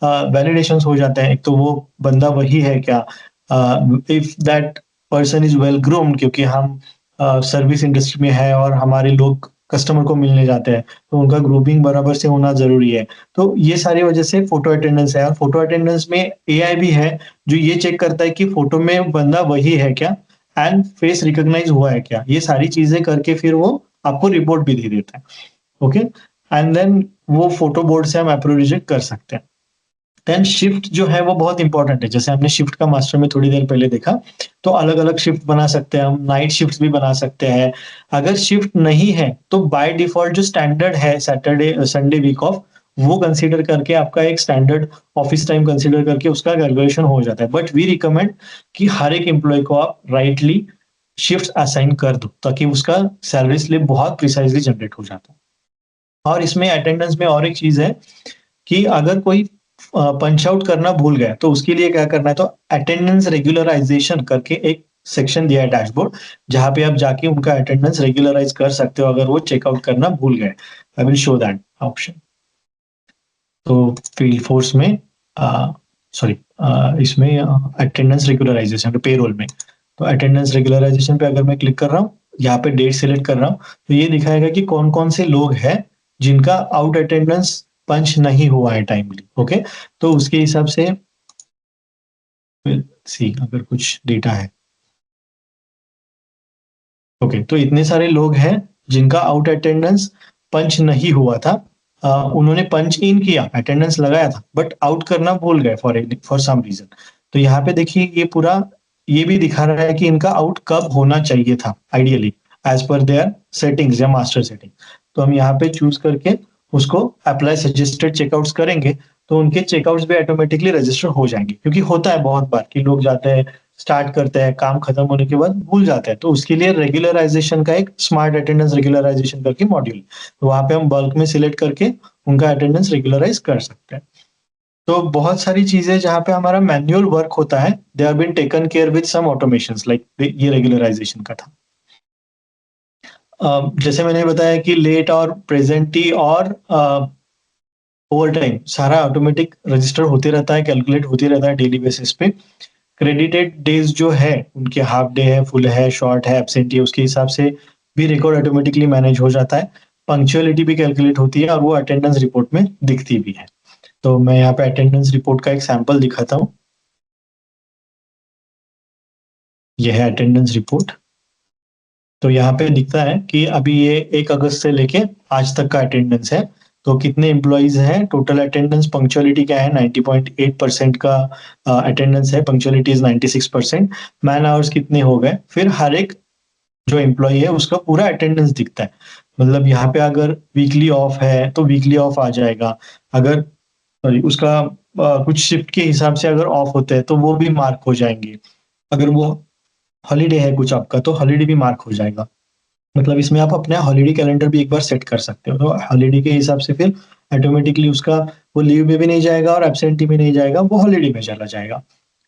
वैलिडेशंस हो जाते हैं, एक तो वो बंदा वही है क्या, if that person is well groomed, क्योंकि हम सर्विस इंडस्ट्री में है और हमारे लोग कस्टमर को मिलने जाते हैं तो उनका ग्रुपिंग बराबर से होना जरूरी है। तो ये सारी वजह से फोटो अटेंडेंस है, और फोटो अटेंडेंस में एआई भी है जो ये चेक करता है कि फोटो में बंदा वही है क्या एंड फेस रिकॉग्नाइज हुआ है क्या, ये सारी चीजें करके फिर वो आपको रिपोर्ट भी दे देता है। ओके, एंड देन वो फोटो बोर्ड से हम अप्रूव रिजेक्ट कर सकते हैं। देन शिफ्ट जो है वो बहुत इंपॉर्टेंट है। जैसे हमने शिफ्ट का मास्टर में थोड़ी देर पहले देखा, तो अलग-अलग शिफ्ट बना सकते हैं हम, नाइट शिफ्ट्स भी बना सकते हैं। अगर शिफ्ट नहीं है, तो बाय डिफ़ॉल्ट जो स्टैंडर्ड है सैटरडे संडे वीक ऑफ, वो कंसीडर करके आपका एक स्टैंडर्ड ऑफिस टाइम कंसीडर करके उसका कैलकुलेशन हो जाता है। बट वी रिकमेंड कि हर एक एम्प्लॉयी को आप राइटली शिफ्ट्स असाइन कर दो, ताकि उसका सैलरी स्लिप बहुत प्रिसाइज़ली जनरेट हो जाता है। और इसमें अटेंडेंस में और एक चीज़ है कि अगर कोई पंच आउट करना भूल गया, तो उसके लिए क्या करना है, तो अटेंडेंस रेगुलराइज़ेशन करके एक सेक्शन दिया है डैशबोर्ड, जहाँ पे आप जाके उनका अटेंडेंस रेगुलराइज़ कर सकते हो अगर वो चेकआउट करना भूल गए। I will show that option. तो फील्ड फोर्स में सॉरी इसमें अटेंडेंस रेगुलराइज़ेशन पेरोल में, तो अटेंडेंस रेगुलराइज़ेशन पे अगर मैं क्लिक कर रहा हूँ, यहाँ पे डेट सेलेक्ट कर रहा हूँ, तो ये दिखाएगा कि कौन-कौन से लोग हैं जिनका आउट अटेंडेंस पंच नहीं हुआ है टाइमली। ओके, तो उसके हिसाब से सी अगर कुछ डेटा है। ओके, तो इतने सारे लोग हैं जिनका आउट अटेंडेंस पंच नहीं हुआ था। उन्होंने पंच इन किया, अटेंडेंस लगाया था, बट आउट करना भूल गए फॉर सम रीज़न। तो यहाँ पे देखिए ये पूरा ये भी दिखा रहा है कि इनका आउट कब होना चाहिए था ideally as per their settings या मास्टर सेटिंग। तो हम यहाँ पे चूज़ करके उसको अप्लाई सजेस्टेड चेकआउट्स करेंगे, तो उनके चेकआउट्स भी ऑटोमेटिकली रजिस्टर हो जाएँगे। क्योंकि होता है बहुत बार कि लोग जाते हैं, स्टार्ट करते हैं, काम खत्म होने के बाद भूल जाते हैं, तो उसके लिए रेगुलराइजेशन का एक स्मार्ट अटेंडेंस रेगुलराइजेशन करके मॉड्यूल, तो वहाँ पे हम बल्क में सिलेक्ट करके उनका अटेंडेंस रेगुलराइज कर सकते हैं। तो बहुत सारी चीजें जहाँ पे हमारा मैन्युअल वर्क होता है, they are been taken care with some automations like ये रेगुलराइजेशन का था। जैसे मैंने बताया कि लेट और प्रेजेंटी और ओवर टाइम सारा ऑटोमेटिक रजिस्टर होते रहता है, कैलकुलेट होते रहता है डेली बेसिस पे। क्रेडिटेड डेज जो है उनके हाफ डे है, फुल है, शॉर्ट है, एब्सेंट है, उसके हिसाब से भी रिकॉर्ड ऑटोमेटिकली मैनेज हो जाता है। पंक्चुअलिटी भी कैलकुलेट होती है और वो अटेंडेंस रिपोर्ट में दिखती भी है। तो मैं यहाँ पे अटेंडेंस रिपोर्ट का एक सैंपल दिखाता हूँ। ये है अटेंडेंस रिपोर्ट। तो यहाँ पे दिखता है कि अभी ये 1 अगस्त से लेके आज तक का अटेंडेंस है। तो कितने एम्प्लॉइज़ हैं, टोटल अटेंडेंस, पंक्चुअलिटी क्या है, 90.8% का अटेंडेंस है, पंक्चुअलिटी इज़ 96%, मैन आवर्स कितने हो गए, फिर हर एक जो एम्प्लॉयी है उसका पूरा अटेंडेंस दिखता है। मतलब यहाँ पे अगर वीकली ऑफ है, तो वीकली ऑफ आ जाएगा। अगर सॉरी उसका कुछ शिफ्ट के हिसाब से अगर ऑफ होते हैं, तो वो भी मार्क हो जाएँगे। अगर वो हॉलिडे है कुछ आपका, तो हॉलिडे भी मार्क हो जाएगा। मतलब इसमें आप अपना हॉलिडे कैलेंडर भी एक बार सेट कर सकते हो। तो हॉलिडे के हिसाब से फिर ऑटोमेटिकली उसका वो लीव में भी नहीं जाएगा और एब्सेंटी में नहीं जाएगा, वो हॉलिडे में चला जाएगा।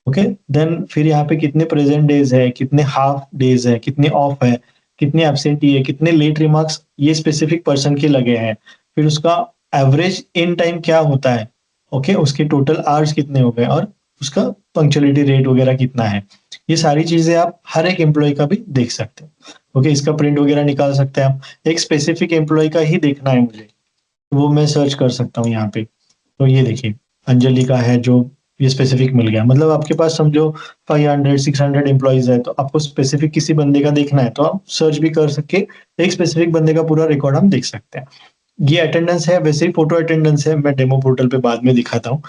ओके, देन फिर यहाँ पे कितने प्रेजेंट डेज़ है, कितने हाफ डेज़ है, कितने ऑफ है, कितने एब्सेंटी है, कितने लेट रिमार्क्स ये स्पेसिफिक पर्सन के लगे हैं। फिर उसका एवरेज इन टाइम क्या होता है, ओके, उसके टोटल आवर्स कितने हो गए और उसका पंक्चुअलिटी रेट वगैरह कितना है। ये सारी चीज़ें आप हर एक एम्प्लॉयी का भी देख सकते हो। ओके, इसका प्रिंट वगैरह निकाल सकते हैं आप। एक स्पेसिफिक एम्प्लॉयी का ही देखना है मुझे, वो मैं सर्च कर सकता हूँ यहाँ पे। तो ये देखिए, अंजलि का है जो ये स्पेसिफिक मिल गया। मतलब आपके पास समझो 500 600 एम्प्लॉइज़ है, तो आपको स्पेसिफिक किसी बंदे का देखना है, तो आप सर्च भी कर सके एक स्पेसिफिक बंदे का पूरा रिकॉर्ड हम देख सकते हैं। ये अटेंडेंस है, वैसे ही फ़ोटो अटेंडेंस है, मैं डेमो पोर्टल पे बाद में दिखाता हूँ।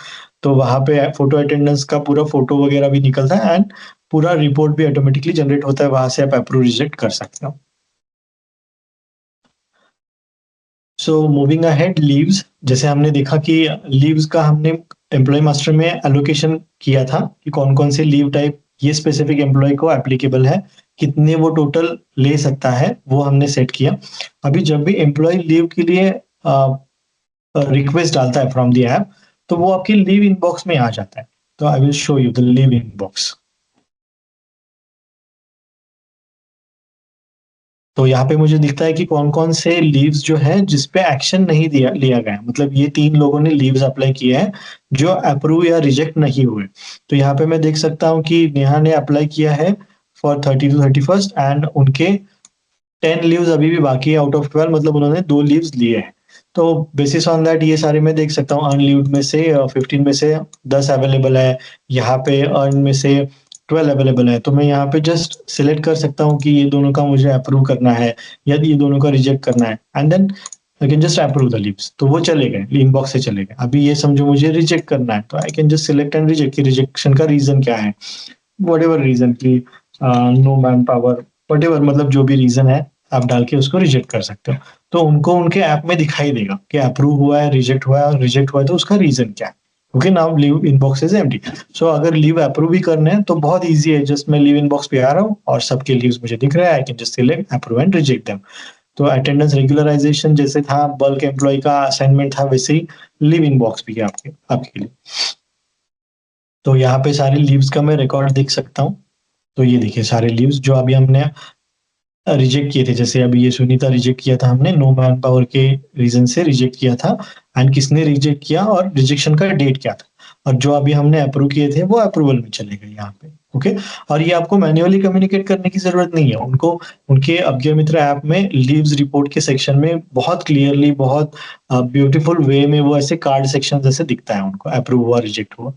तो वहाँ पे फ़ोटो अटेंडेंस का पूरा फ़ोटो वगैरह भी निकलता है एंड पूरा रिपोर्ट भी ऑटोमेटिकली जनरेट होता है, वहाँ से आप अप्रूव रिजेक्ट कर सकते हो। सो मूविंग अहेड लीव्स, जैसे हमने देखा कि लीव्स का हमने एम्प्लॉय मास्टर में एलोकेशन किया था कि कौन-कौन से लीव टाइप ये स्पेसिफिक एम्प्लॉय को एप्लीकेबल है, कितने वो टोटल ले सकता है, वो हमने सेट किया। अभी जब भी एम्प्लॉय लीव के लिए रिक्वेस्ट डालता है फ्रॉम द ऐप, तो वो आपकी लीव इनबॉक्स में आ जाता है। तो I will show you the leave inbox. तो यहाँ पे मुझे दिखता है कि कौन-कौन से लीव्स जो है जिस पे एक्शन नहीं दिया लिया गया है। मतलब ये 3 लोगों ने लीव्स अप्लाई किए हैं जो अप्रूव या रिजेक्ट नहीं हुए। तो यहाँ पे मैं देख सकता हूँ कि नेहा ने अप्लाई किया है फॉर 30 टू 31st एंड उनके 10 लीव्स अभी भी बाकी है आउट ऑफ 12, मतलब उन्होंने 2 लीव्स लिए हैं। तो बेसिस ऑन दैट ये सारे मैं देख सकता हूँ अनलीव्ड में से 15 में से 10 अवेलेबल है, यहाँ पे अर्न में से 12 अवेलेबल है। तो मैं यहाँ पे जस्ट सिलेक्ट कर सकता हूँ कि ये दोनों का मुझे अप्रूव करना है या ये दोनों का रिजेक्ट करना है and then I can just approve the leaves, तो वो चले गए, इनबॉक्स से चले गए। अभी ये समझो मुझे रिजेक्ट करना है, तो आई can just select and reject, कि रिजेक्शन का रीजन क्या है, व्हाटएवर रीजन, की नो मैन पावर, व्हाटएवर, मतलब जो भी रीजन है आप डाल के उसको रिजेक्ट कर सकते हो। तो उनको उनके ऐप में दिखाई देगा कि अप्रूव हुआ है, रिजेक्ट हुआ है, और रिजेक्ट हुआ है तो उसका रीजन क्या है। Okay, now leave inbox is empty. So अगर लीव अप्रूव ही करने हैं तो बहुत ईजी है, जस्ट मैं लीव इनबॉक्स पे आ रहा हूँ और सबके लीव्स मुझे दिख रहा है, आई can just select approve and reject them. तो अटेंडेंस रेगुलराइजेशन जैसे था, बल्क एम्प्लॉय का असाइनमेंट था, वैसे ही लीव इनबॉक्स भी है आपके आपके लिए। तो यहाँ पे सारे लीव्स का मैं रिकॉर्ड देख सकता हूँ। तो ये देखिए सारे लीव्स जो अभी हमने रिजेक्ट किए थे, जैसे अभी ये सुनीता रिजेक्ट किया था हमने, नो मैन पावर के रीजन से रिजेक्ट किया था, एंड किसने रिजेक्ट किया और रिजेक्शन का डेट क्या था, और जो अभी हमने अप्रूव किए थे वो अप्रूवल में चले गए यहाँ पे। ओके, और ये आपको मैन्युअली कम्युनिकेट करने की जरूरत नहीं है, उनको उनके अभ्य मित्र ऐप में लीव्स रिपोर्ट के सेक्शन में बहुत क्लियरली, बहुत ब्यूटीफुल वे में वो ऐसे कार्ड सेक्शन जैसे दिखता है उनको, अप्रूव हुआ, रिजेक्ट हुआ।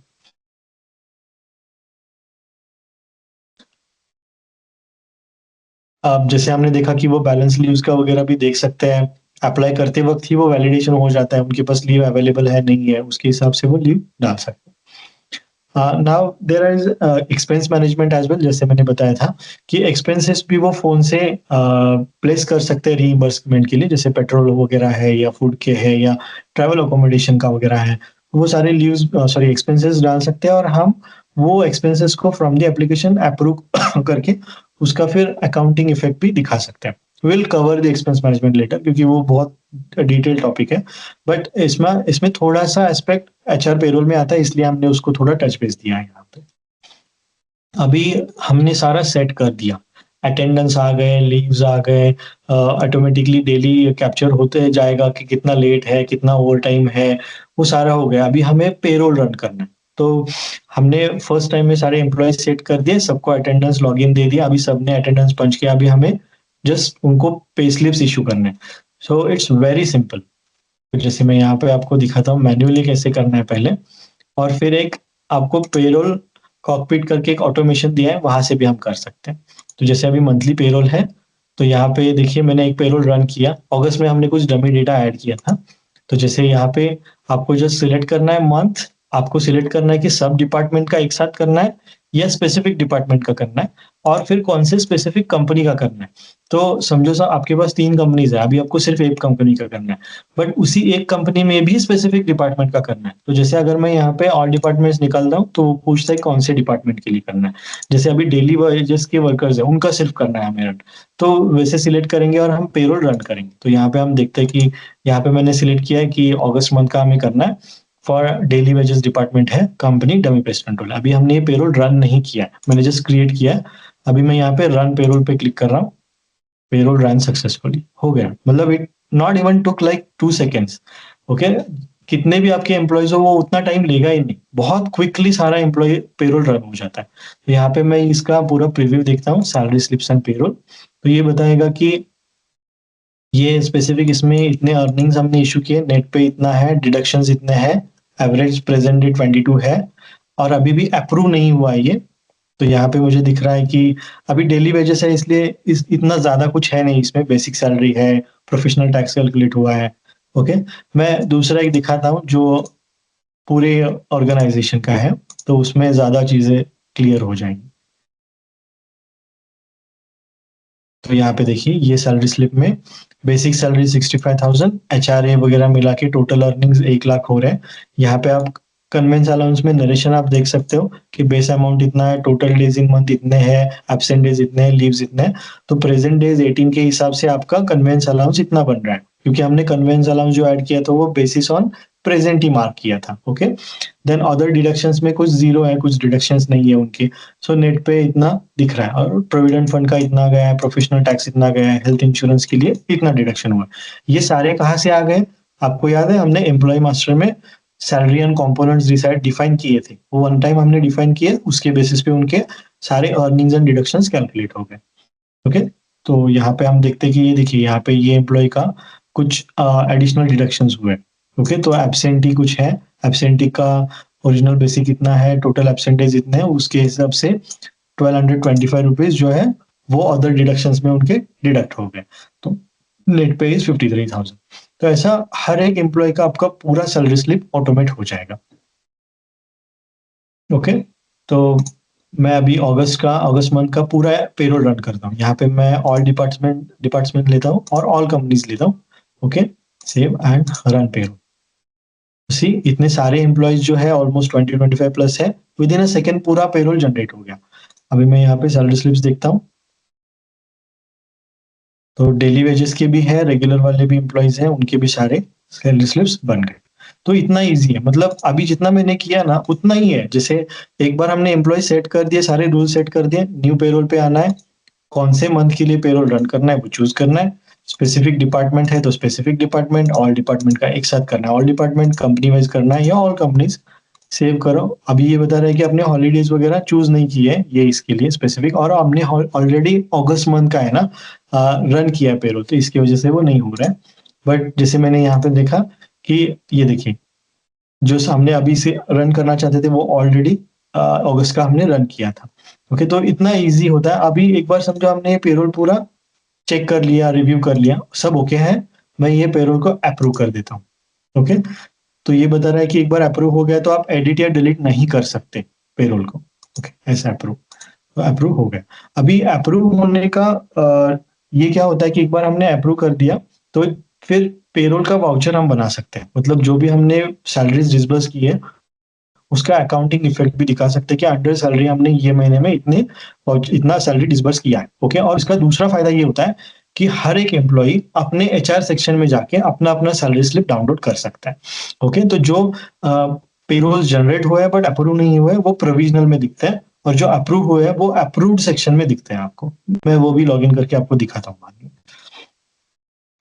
अब जैसे हमने देखा कि वो बैलेंस लीव्स का वगैरह भी देख सकते हैं, अप्लाई करते वक्त ही वो वैलिडेशन हो जाता है, उनके पास लीव अवेलेबल है नहीं है, उसके हिसाब से वो लीव डाल सकते हैं। Now there is expense management as well, जैसे मैंने बताया था कि एक्सपेंसेस भी वो फोन से प्लेस कर सकते हैं रीइंबर्समेंट के लिए, जैसे पेट्रोल वगैरह है या फूड के है या ट्रैवल अकोमोडेशन का वगैरह है, वो सारे लीव्स सॉरी एक्सपेंसेस डाल सकते हैं, और हम वो एक्सपेंसेस को फ्रॉम द एप्लीकेशन अप्रूव करके उसका फिर अकाउंटिंग इफेक्ट भी दिखा सकते हैं। Will cover the expense management later, क्योंकि वो बहुत डिटेल टॉपिक है, बट इसमें इसमें थोड़ा सा एस्पेक्ट एचआर पेरोल में आता है, इसलिए हमने उसको थोड़ा टच बेस दिया है यहाँ पे। अभी हमने सारा सेट कर दिया, अटेंडेंस आ गए, लीव्स आ गए, ऑटोमेटिकली डेली कैप्चर होते जाएगा कि कितना लेट है, कितना ओवर टाइम है, वो सारा हो गया। अभी हमें पेरोल रन करना है, तो हमने फर्स्ट टाइम में सारे एम्प्लॉयज सेट कर दिए, सबको अटेंडेंस लॉगिन दे दिया, अभी सबने अटेंडेंस पंच किया, अभी हमें जस्ट उनको पे स्लिप्स इशू करने हैं। So it's very simple. जैसे मैं यहाँ पे आपको दिखाता हूँ मैन्युअली कैसे करना है पहले, और फिर एक आपको पेरोल कॉकपिट करके एक ऑटोमेशन दिया है, वहां से भी हम कर सकते हैं। तो जैसे अभी मंथली पेरोल है, तो यहाँ पे देखिए मैंने एक पेरोल रन किया, अगस्त में हमने कुछ डमी डेटा ऐड किया था। तो जैसे यहाँ पे आपको जस्ट सिलेक्ट करना है मंथ, आपको सिलेक्ट करना है कि सब डिपार्टमेंट का एक साथ करना है या स्पेसिफिक डिपार्टमेंट का करना है, और फिर कौन से स्पेसिफिक कंपनी का करना है। तो समझो सा आपके पास 3 कंपनीज है, अभी आपको सिर्फ एक कंपनी का करना है, बट उसी एक कंपनी में भी स्पेसिफिक डिपार्टमेंट का करना है। तो जैसे अगर मैं यहाँ पे ऑल डिपार्टमेंट्स निकालता हूँ, तो वो पूछता है कौन से डिपार्टमेंट के लिए करना है। जैसे अभी डेली वेजेस के वर्कर्स है, उनका सिर्फ करना है हमें रन, तो वैसे सिलेक्ट करेंगे और हम पेरोल रन करेंगे। तो यहाँ पे हम देखते हैं कि यहाँ पे मैंने सिलेक्ट किया है कि अगस्त मंथ का हमें करना है, फॉर डेली वेजेस डिपार्टमेंट है, कंपनी डमी पेस्ट कंट्रोल। अभी हमने ये पेरोल रन नहीं किया है, मैंने जस्ट क्रिएट किया है। अभी मैं यहाँ पे रन पेरोल पे क्लिक कर रहा हूँ, पेरोल रन सक्सेसफुली हो गया, मतलब it not even took like 2 seconds. Okay, कितने भी आपके एम्प्लॉयज हो वो उतना टाइम लेगा ही नहीं, बहुत क्विकली सारा एम्प्लॉय पेरोल रन हो जाता है। तो यहाँ पे मैं इसका पूरा प्रीव्यू देखता हूँ, सैलरी स्लिप्स एंड पेरोल, तो ये बताएगा कि ये स्पेसिफिक इसमें इतने अर्निंग्स हमने इशू किए, नेट पे इतना है, डिडक्शंस इतने हैं, एवरेज प्रेजेंट डे 22 है, और अभी भी अप्रूव नहीं हुआ है ये। तो यहाँ पे मुझे दिख रहा है कि अभी डेली वेजेस है, इसलिए इतना ज्यादा कुछ है नहीं इसमें, बेसिक सैलरी है, प्रोफेशनल टैक्स कैलकुलेट हुआ है। ओके, मैं दूसरा एक दिखाता हूँ जो पूरे ऑर्गेनाइजेशन का है, तो उसमें ज्यादा चीजें क्लियर हो जाएंगी। तो यहाँ पे देखिए ये सैलरी स्लिप में बेसिक सैलरी 65,000, एचआरए वगैरह मिला के टोटल अर्निंग्स 1 लाख हो रहे हैं। यहाँ पे आप कन्वेंस अलाउंस में नरेशन आप देख सकते हो कि बेस अमाउंट इतना है, टोटल डेज इन मंथ इतने हैं, एब्सेंट डेज इतने हैं, लीव्स इतने हैं। तो प्रेजेंट डेज 18 के हिसाब से आपका कन्वेंस अलाउंस इतना बन रहा है, क्योंकि हमने कन्वेंस अलाउंस जो ऐड किया था वो basis on present he mark किया था। ओके, देन अदर डिडक्शंस में कुछ जीरो है, कुछ डिडक्शंस नहीं है उनकी। सो नेट पे इतना दिख रहा है, और प्रोविडेंट फंड का इतना गया है, प्रोफेशनल टैक्स इतना गया है, हेल्थ इंश्योरेंस के लिए इतना डिडक्शन हुआ। ये सारे कहाँ से आ गए, आपको याद है हमने एम्प्लॉय मास्टर में salary and components decide define किए थे, वो वन टाइम हमने डिफाइन किए, उसके बेसिस पे उनके सारे अर्निंग्स एंड डिडक्शंस कैलकुलेट हो गए। ओके, तो यहाँ पे हम देखते हैं कि ये देखिए यहाँ पे ये एम्प्लॉय का कुछ एडिशनल डिडक्शंस हुए। ओके, तो एब्सेंटी कुछ है, एब्सेंटी का ओरिजिनल बेसिक इतना है, टोटल एब्सेंटेज इतने हैं, उसके हिसाब से 1225 रुपीज जो है वो अदर डिडक्शंस में उनके डिडक्ट हो गए, तो नेट पे इज 53,000। तो ऐसा हर एक एम्प्लॉय का आपका पूरा सैलरी स्लिप ऑटोमेट हो जाएगा। ओके, तो मैं अभी अगस्त मंथ का पूरा पेरोल रन करता हूँ। यहाँ पे मैं ऑल डिपार्टमेंट लेता हूँ और ऑल कंपनीज लेता हूँ। Okay, save and run payroll. See इतने सारे एम्प्लॉयज जो है ऑलमोस्ट 20-25 प्लस है, विद इन अ सेकेंड पूरा पेरोल जनरेट हो गया। अभी मैं यहाँ पे सैलरी स्लिप्स देखता हूँ, तो डेली वेजेस के भी है, रेगुलर वाले भी एम्प्लॉयज हैं, उनके भी सारे सैलरी स्लिप्स बन गए। तो इतना इजी है, मतलब अभी जितना मैंने किया ना उतना ही है। जैसे एक बार हमने एम्प्लॉय सेट कर दिए, सारे रूल सेट कर दिए, न्यू पेरोल पे आना है, कौन से मंथ के लिए पेरोल रन करना है वो चूज करना है, स्पेसिफिक डिपार्टमेंट है तो स्पेसिफिक डिपार्टमेंट, ऑल डिपार्टमेंट का एक साथ करना है, ऑल डिपार्टमेंट कंपनी वाइज करना है या ऑल कंपनीज। सेव करो। अभी ये बता रहा है कि आपने हॉलीडेज वगैरह चूज नहीं किए है, ये इसके लिए स्पेसिफिक, और हमने ऑलरेडी अगस्त मंथ का है ना रन किया है पेरोल, तो इसकी वजह से वो नहीं हो रहा है। बट जैसे मैंने यहाँ पे देखा कि ये देखिए, जो हमने अभी से रन करना चाहते थे वो ऑलरेडी अगस्त का हमने रन किया था। ओके, तो इतना इजी होता है। अभी एक बार समझो हमने पेरोल पूरा चेक कर लिया, रिव्यू कर लिया, सब ओके है, मैं ये पेरोल को अप्रूव कर देता हूँ। ओके, तो ये बता रहा है कि एक बार अप्रूव हो गया तो आप एडिट या डिलीट नहीं कर सकते पेरोल को। ओके, ऐसा अप्रूव, तो अप्रूव हो गया। अभी अप्रूव होने का ये क्या होता है कि एक बार हमने अप्रूव कर दिया तो फिर पेरोल का वाउचर हम बना सकते हैं। मतलब जो भी हमने सैलरीज डिसबर्स की है उसका अकाउंटिंग इफेक्ट भी दिखा सकते हैं कि अंडर सैलरी हमने ये महीने में इतना सैलरी डिसबर्स किया है। ओके, और इसका दूसरा फायदा ये होता है कि हर एक एम्प्लॉय अपने एचआर सेक्शन में जाके अपना अपना सैलरी स्लिप डाउनलोड कर सकता है। ओके, तो जो पेरोल जनरेट हुआ है बट अप्रूव नहीं हुआ है वो प्रोविजनल में दिखता है, और जो अप्रूव हुए हैं वो अप्रूव्ड सेक्शन में दिखते हैं आपको। मैं वो भी लॉग इन करके आपको दिखाता हूँ बाद में।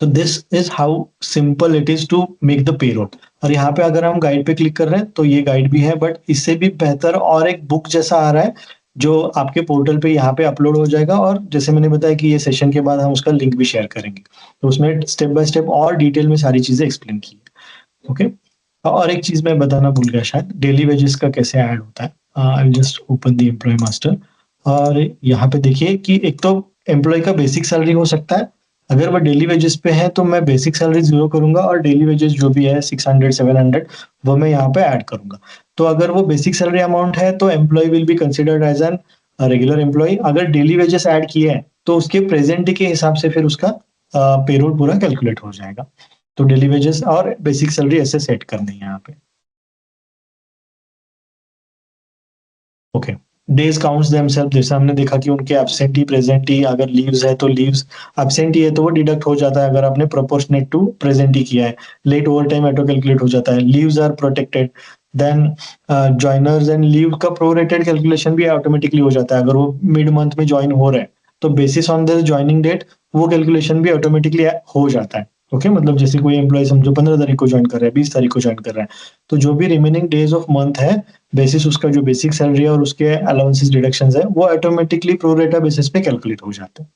तो this is how simple it is to make the payroll. और यहाँ पे अगर हम गाइड पे क्लिक कर रहे हैं तो ये गाइड भी है, बट इससे भी बेहतर और एक बुक जैसा आ रहा है जो आपके पोर्टल पे यहाँ पे अपलोड हो जाएगा, और जैसे मैंने बताया कि ये सेशन के बाद हम उसका लिंक भी शेयर करेंगे, तो उसमें स्टेप बाय स्टेप और डिटेल में सारी चीजें एक्सप्लेन की है। ओके, और एक चीज मैं बताना भूल गया शायद, डेली वेजेस का कैसे ऐड होता है। I will just open the employee master, और यहाँ पे देखिए कि एक तो एम्प्लॉय का बेसिक सैलरी हो सकता है, अगर वो डेली वेजेस पे है तो मैं बेसिक सैलरी 0 करूंगा और डेली वेजेस जो भी है 600-700 वो मैं यहाँ पे ऐड करूंगा। तो अगर वो बेसिक सैलरी अमाउंट है तो employee will be considered as an regular employee. अगर डेली वेजेस ऐड किए हैं तो उसके प्रेजेंट डे के हिसाब से फिर उसका पेरोल पूरा कैलकुलेट हो जाएगा। तो डेली वेजेस और बेसिक सैलरी ऐसे सेट करनी है यहाँ पे। ओके, डेज काउंट्स देमसेल्फ, जैसे हमने देखा कि उनके एब्सेंटी प्रेजेंटी, अगर लीव्स है तो लीव्स, एब्सेंटी है तो वो डिडक्ट हो जाता है अगर आपने प्रोपोर्शनेट टू प्रेजेंटी किया है, late overtime auto calculate हो जाता है, leaves are protected. Then joiners and leave का प्रोरेटेड कैलकुलेशन भी ऑटोमेटिकली हो जाता है, अगर वो मिड मंथ में ज्वाइन हो रहे हैं तो basis on the joining date वो कैलकुलेशन भी ऑटोमेटिकली हो जाता है। ओके, मतलब जैसे कोई एम्प्लॉय समझो 15 तारीख को ज्वाइन कर रहा है, 20 तारीख को ज्वाइन कर रहा है, तो जो भी रिमेनिंग डेज ऑफ मंथ है बेसिस उसका जो बेसिक सैलरी है और उसके अलाउंसेस डिडक्शंस है वो ऑटोमेटिकली प्रो रेटा बेसिस पे कैलकुलेट हो जाते हैं।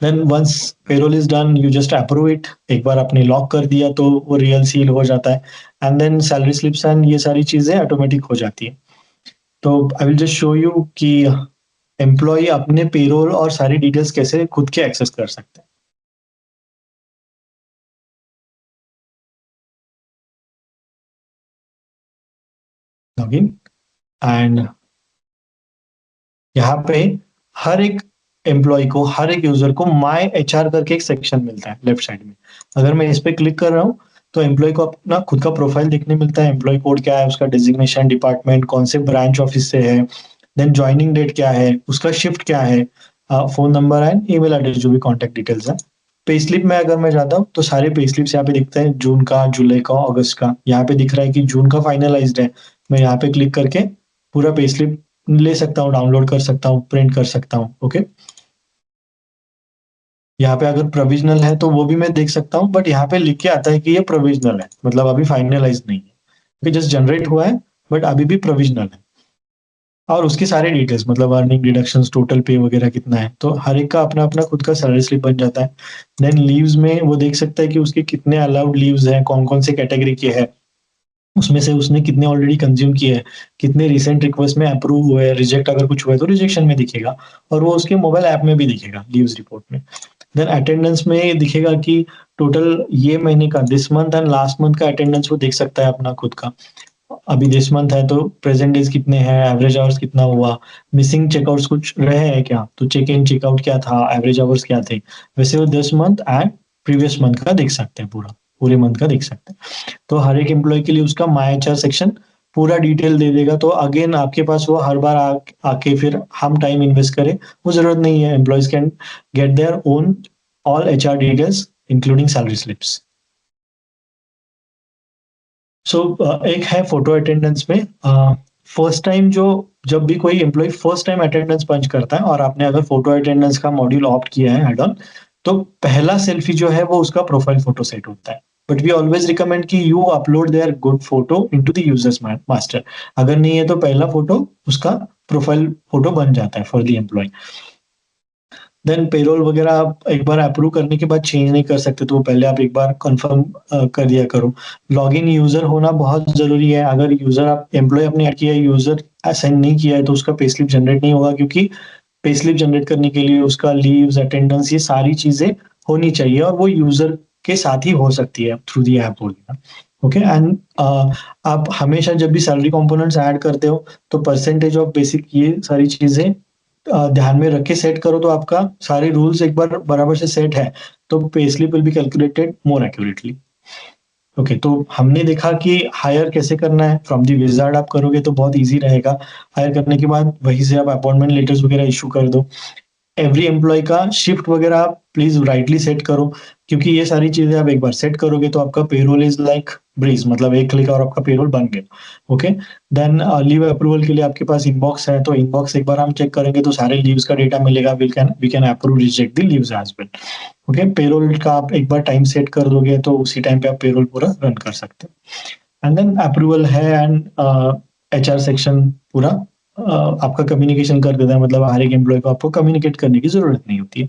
Then once payroll is done you just approve it, एक बार आपने लॉक कर दिया तो वो रियल सील हो जाता है, and then salary slips and ये सारी चीजें ऑटोमेटिक हो जाती है। तो I will just show you कि एम्प्लॉय अपने पेरोल और सारी डिटेल्स कैसे खुद के एक्सेस कर सकते हैं। लॉगिन, एंड यहाँ पे हर एक एम्प्लॉय को, हर एक यूजर को माय एचआर करके एक सेक्शन मिलता है लेफ्ट साइड में। अगर मैं इस पे क्लिक कर रहा हूँ तो एम्प्लॉय को अपना खुद का प्रोफाइल देखने मिलता है, एम्प्लॉय कोड क्या है, उसका डिजिग्नेशन, डिपार्टमेंट, कौन से ब्रांच ऑफिस से है, देन ज्वाइनिंग डेट क्या है, उसका शिफ्ट क्या है, phone number and email address जो भी कॉन्टेक्ट डिटेल्स है। पे स्लिप में अगर मैं जाता हूँ तो सारे पे स्लिप्स यहाँ पे दिखते हैं, जून का, जुलाई का, अगस्त का। यहाँ पे दिख रहा है कि जून का फाइनलाइज्ड है, मैं यहाँ पे क्लिक करके पूरा पे स्लिप ले सकता हूँ, डाउनलोड कर सकता हूँ, प्रिंट कर सकता हूँ। ओके, यहाँ पे अगर प्रोविजनल है तो वो भी मैं देख सकता हूँ, बट यहाँ पे लिख के आता है कि ये प्रोविजनल है, मतलब अभी फाइनलाइज नहीं है, जस्ट जनरेट हुआ है बट अभी भी प्रोविजनल है। और उसके सारे डिटेल्स मतलब अर्निंग, डिडक्शंस, टोटल पे वगैरह कितना है, तो हर एक का अपना अपना खुद का सैलरी स्लिप बन जाता है। देन लीव्स में वो देख सकता है कि उसके कितने अलाउड लीव्स हैं, कौन कौन से कैटेगरी के हैं, उसमें से उसने कितने ऑलरेडी कंज्यूम किए हैं, कितने रिसेंट रिक्वेस्ट में अप्रूव हुए, रिजेक्ट अगर कुछ हुआ है तो रिजेक्शन में दिखेगा, और वो उसके मोबाइल ऐप में भी दिखेगा लीव्स रिपोर्ट में। देन अटेंडेंस में दिखेगा कि टोटल ये महीने का this month and last month का अटेंडेंस वो देख सकता है अपना खुद का। अभी दिस मंथ है तो प्रेजेंट डेज कितने हैं, एवरेज आवर्स कितना हुआ, मिसिंग चेकआउट्स कुछ रहे हैं क्या, तो चेक इन चेकआउट क्या था, एवरेज आवर्स क्या थे, वैसे वो this month and previous month का देख सकते हैं, पूरे मंथ का देख सकते हैं। तो हर एक एम्प्लॉय के लिए उसका माई एचआर सेक्शन पूरा डिटेल दे देगा। तो अगेन आपके पास वो हर बार आके फिर हम टाइम इन्वेस्ट करें वो जरूरत नहीं है। Employees can get their own all HR details including salary slips. So एक है फोटो अटेंडेंस में, फर्स्ट टाइम जब भी कोई employee first time attendance punch करता है और आपने अगर फोटो अटेंडेंस का मॉड्यूल ऑप्ट किया है एड ऑन, तो पहला सेल्फी जो है वो उसका प्रोफाइल फोटो सेट होता है। बट वी ऑलवेज रिकमेंड कि you upload their good photo into the users master. अगर नहीं है तो पहला फोटो उसका प्रोफाइल फोटो बन जाता है for the employee. Then payroll वगैरह आप एक बार अप्रूव करने के बाद चेंज नहीं कर सकते, तो पहले आप एक बार कंफर्म कर दिया करो। लॉगिन यूजर होना बहुत जरूरी है। अगर यूजर आप एम्प्लॉय अपने ऐड किया है, यूजर असाइन नहीं किया है, तो उसका पे स्लिप जनरेट नहीं होगा, क्योंकि पे स्लिप जनरेट करने के लिए उसका लीव्स, अटेंडेंस, ये सारी चीजें होनी चाहिए और वो यूजर के साथ ही हो सकती है थ्रू दी ऐप वगैरह। ओके एंड आप हमेशा जब भी सैलरी कंपोनेंट्स ऐड करते हो तो परसेंटेज ऑफ बेसिक ये सारी चीजें ध्यान में रख के सेट करो, तो आपका सारे रूल्स एक बार बराबर से सेट है तो pay slip will be calculated more accurately. Okay, तो हमने देखा कि हायर कैसे करना है। फ्रॉम दी विजार्ड आप करोगे तो बहुत इजी रहेगा। हायर करने के बाद वहीं से आप अपॉइंटमेंट लेटर्स वगैरह इशू कर दो। एवरी एम्प्लॉय का शिफ्ट वगैरह आप प्लीज राइटली सेट करो, क्योंकि ये सारी चीजें आप एक बार सेट करोगे तो आपका पेरोल इज लाइक ब्रीज, मतलब एक क्लिक और आपका पेरोल बन गया। ओके, देन लीव अप्रूवल के लिए आपके पास इनबॉक्स है, तो इनबॉक्स एक बार हम चेक करेंगे तो सारे लीव्स का डेटा मिलेगा। We can approve reject the leaves as well. Okay, payroll का आप एक बार टाइम सेट कर दोगे तो उसी टाइम पे आप पेरोल पूरा रन कर सकते हो। एंड देन अप्रूवल है एंड एचआर सेक्शन पूरा आपका कम्युनिकेशन कर देता है, मतलब हर एक एम्प्लॉय को आपको कम्युनिकेट करने की जरूरत नहीं होती है।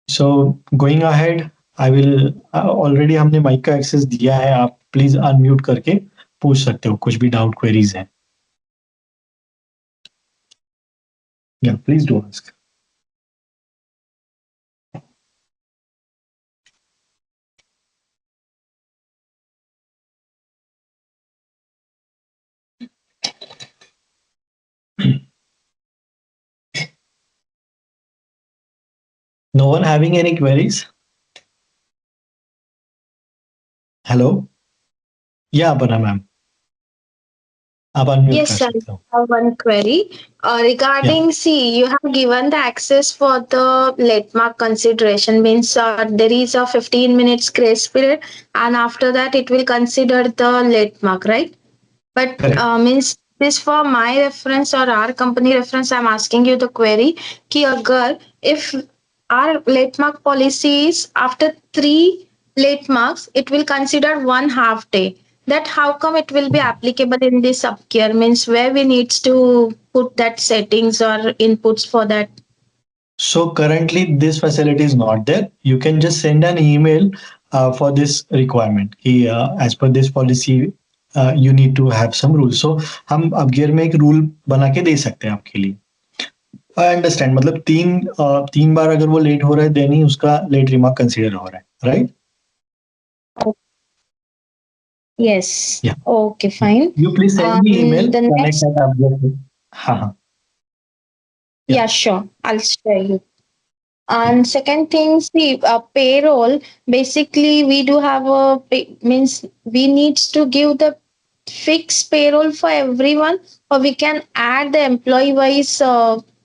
So going ahead, I will already हमने माइक का एक्सेस दिया है, आप प्लीज अनम्यूट करके पूछ सकते हो कुछ भी डाउट क्वेरीज है। या please do ask. No one having any queries? Hello? या अपना मैम, आप अनम्यूट Yes, कर sir. सकते हो। I have one query. या Regarding, see, you have given the access for the late mark consideration, means there is a 15 minutes grace period, and after that it will consider the late mark, right? But correct. means this for my reference or our company reference, I'm asking you the query कि अगर if our late mark policy is after 3 late marks, it will consider 1 half day. That how come it will be applicable in this subcare, means where we needs to put that settings or inputs for that. So currently this facility is not there. You can just send an email for this requirement कि as per this policy you need to have some rules. So हम अब गियर में एक रूल बना के दे सकते हैं आपके लिए। आई अंडरस्टैंड, मतलब तीन बार अगर वो लेट हो रहा है देन ही उसका लेट रिमार्क कंसीडर हो रहा है, राइट? Yes. या Okay, fine. You please send me email The connect next, at आप। हाँ हाँ। या yeah, sure. I'll share you. And second thing, see, payroll. Basically, we do have means we needs to give the fixed payroll for everyone, or we can add the employee wise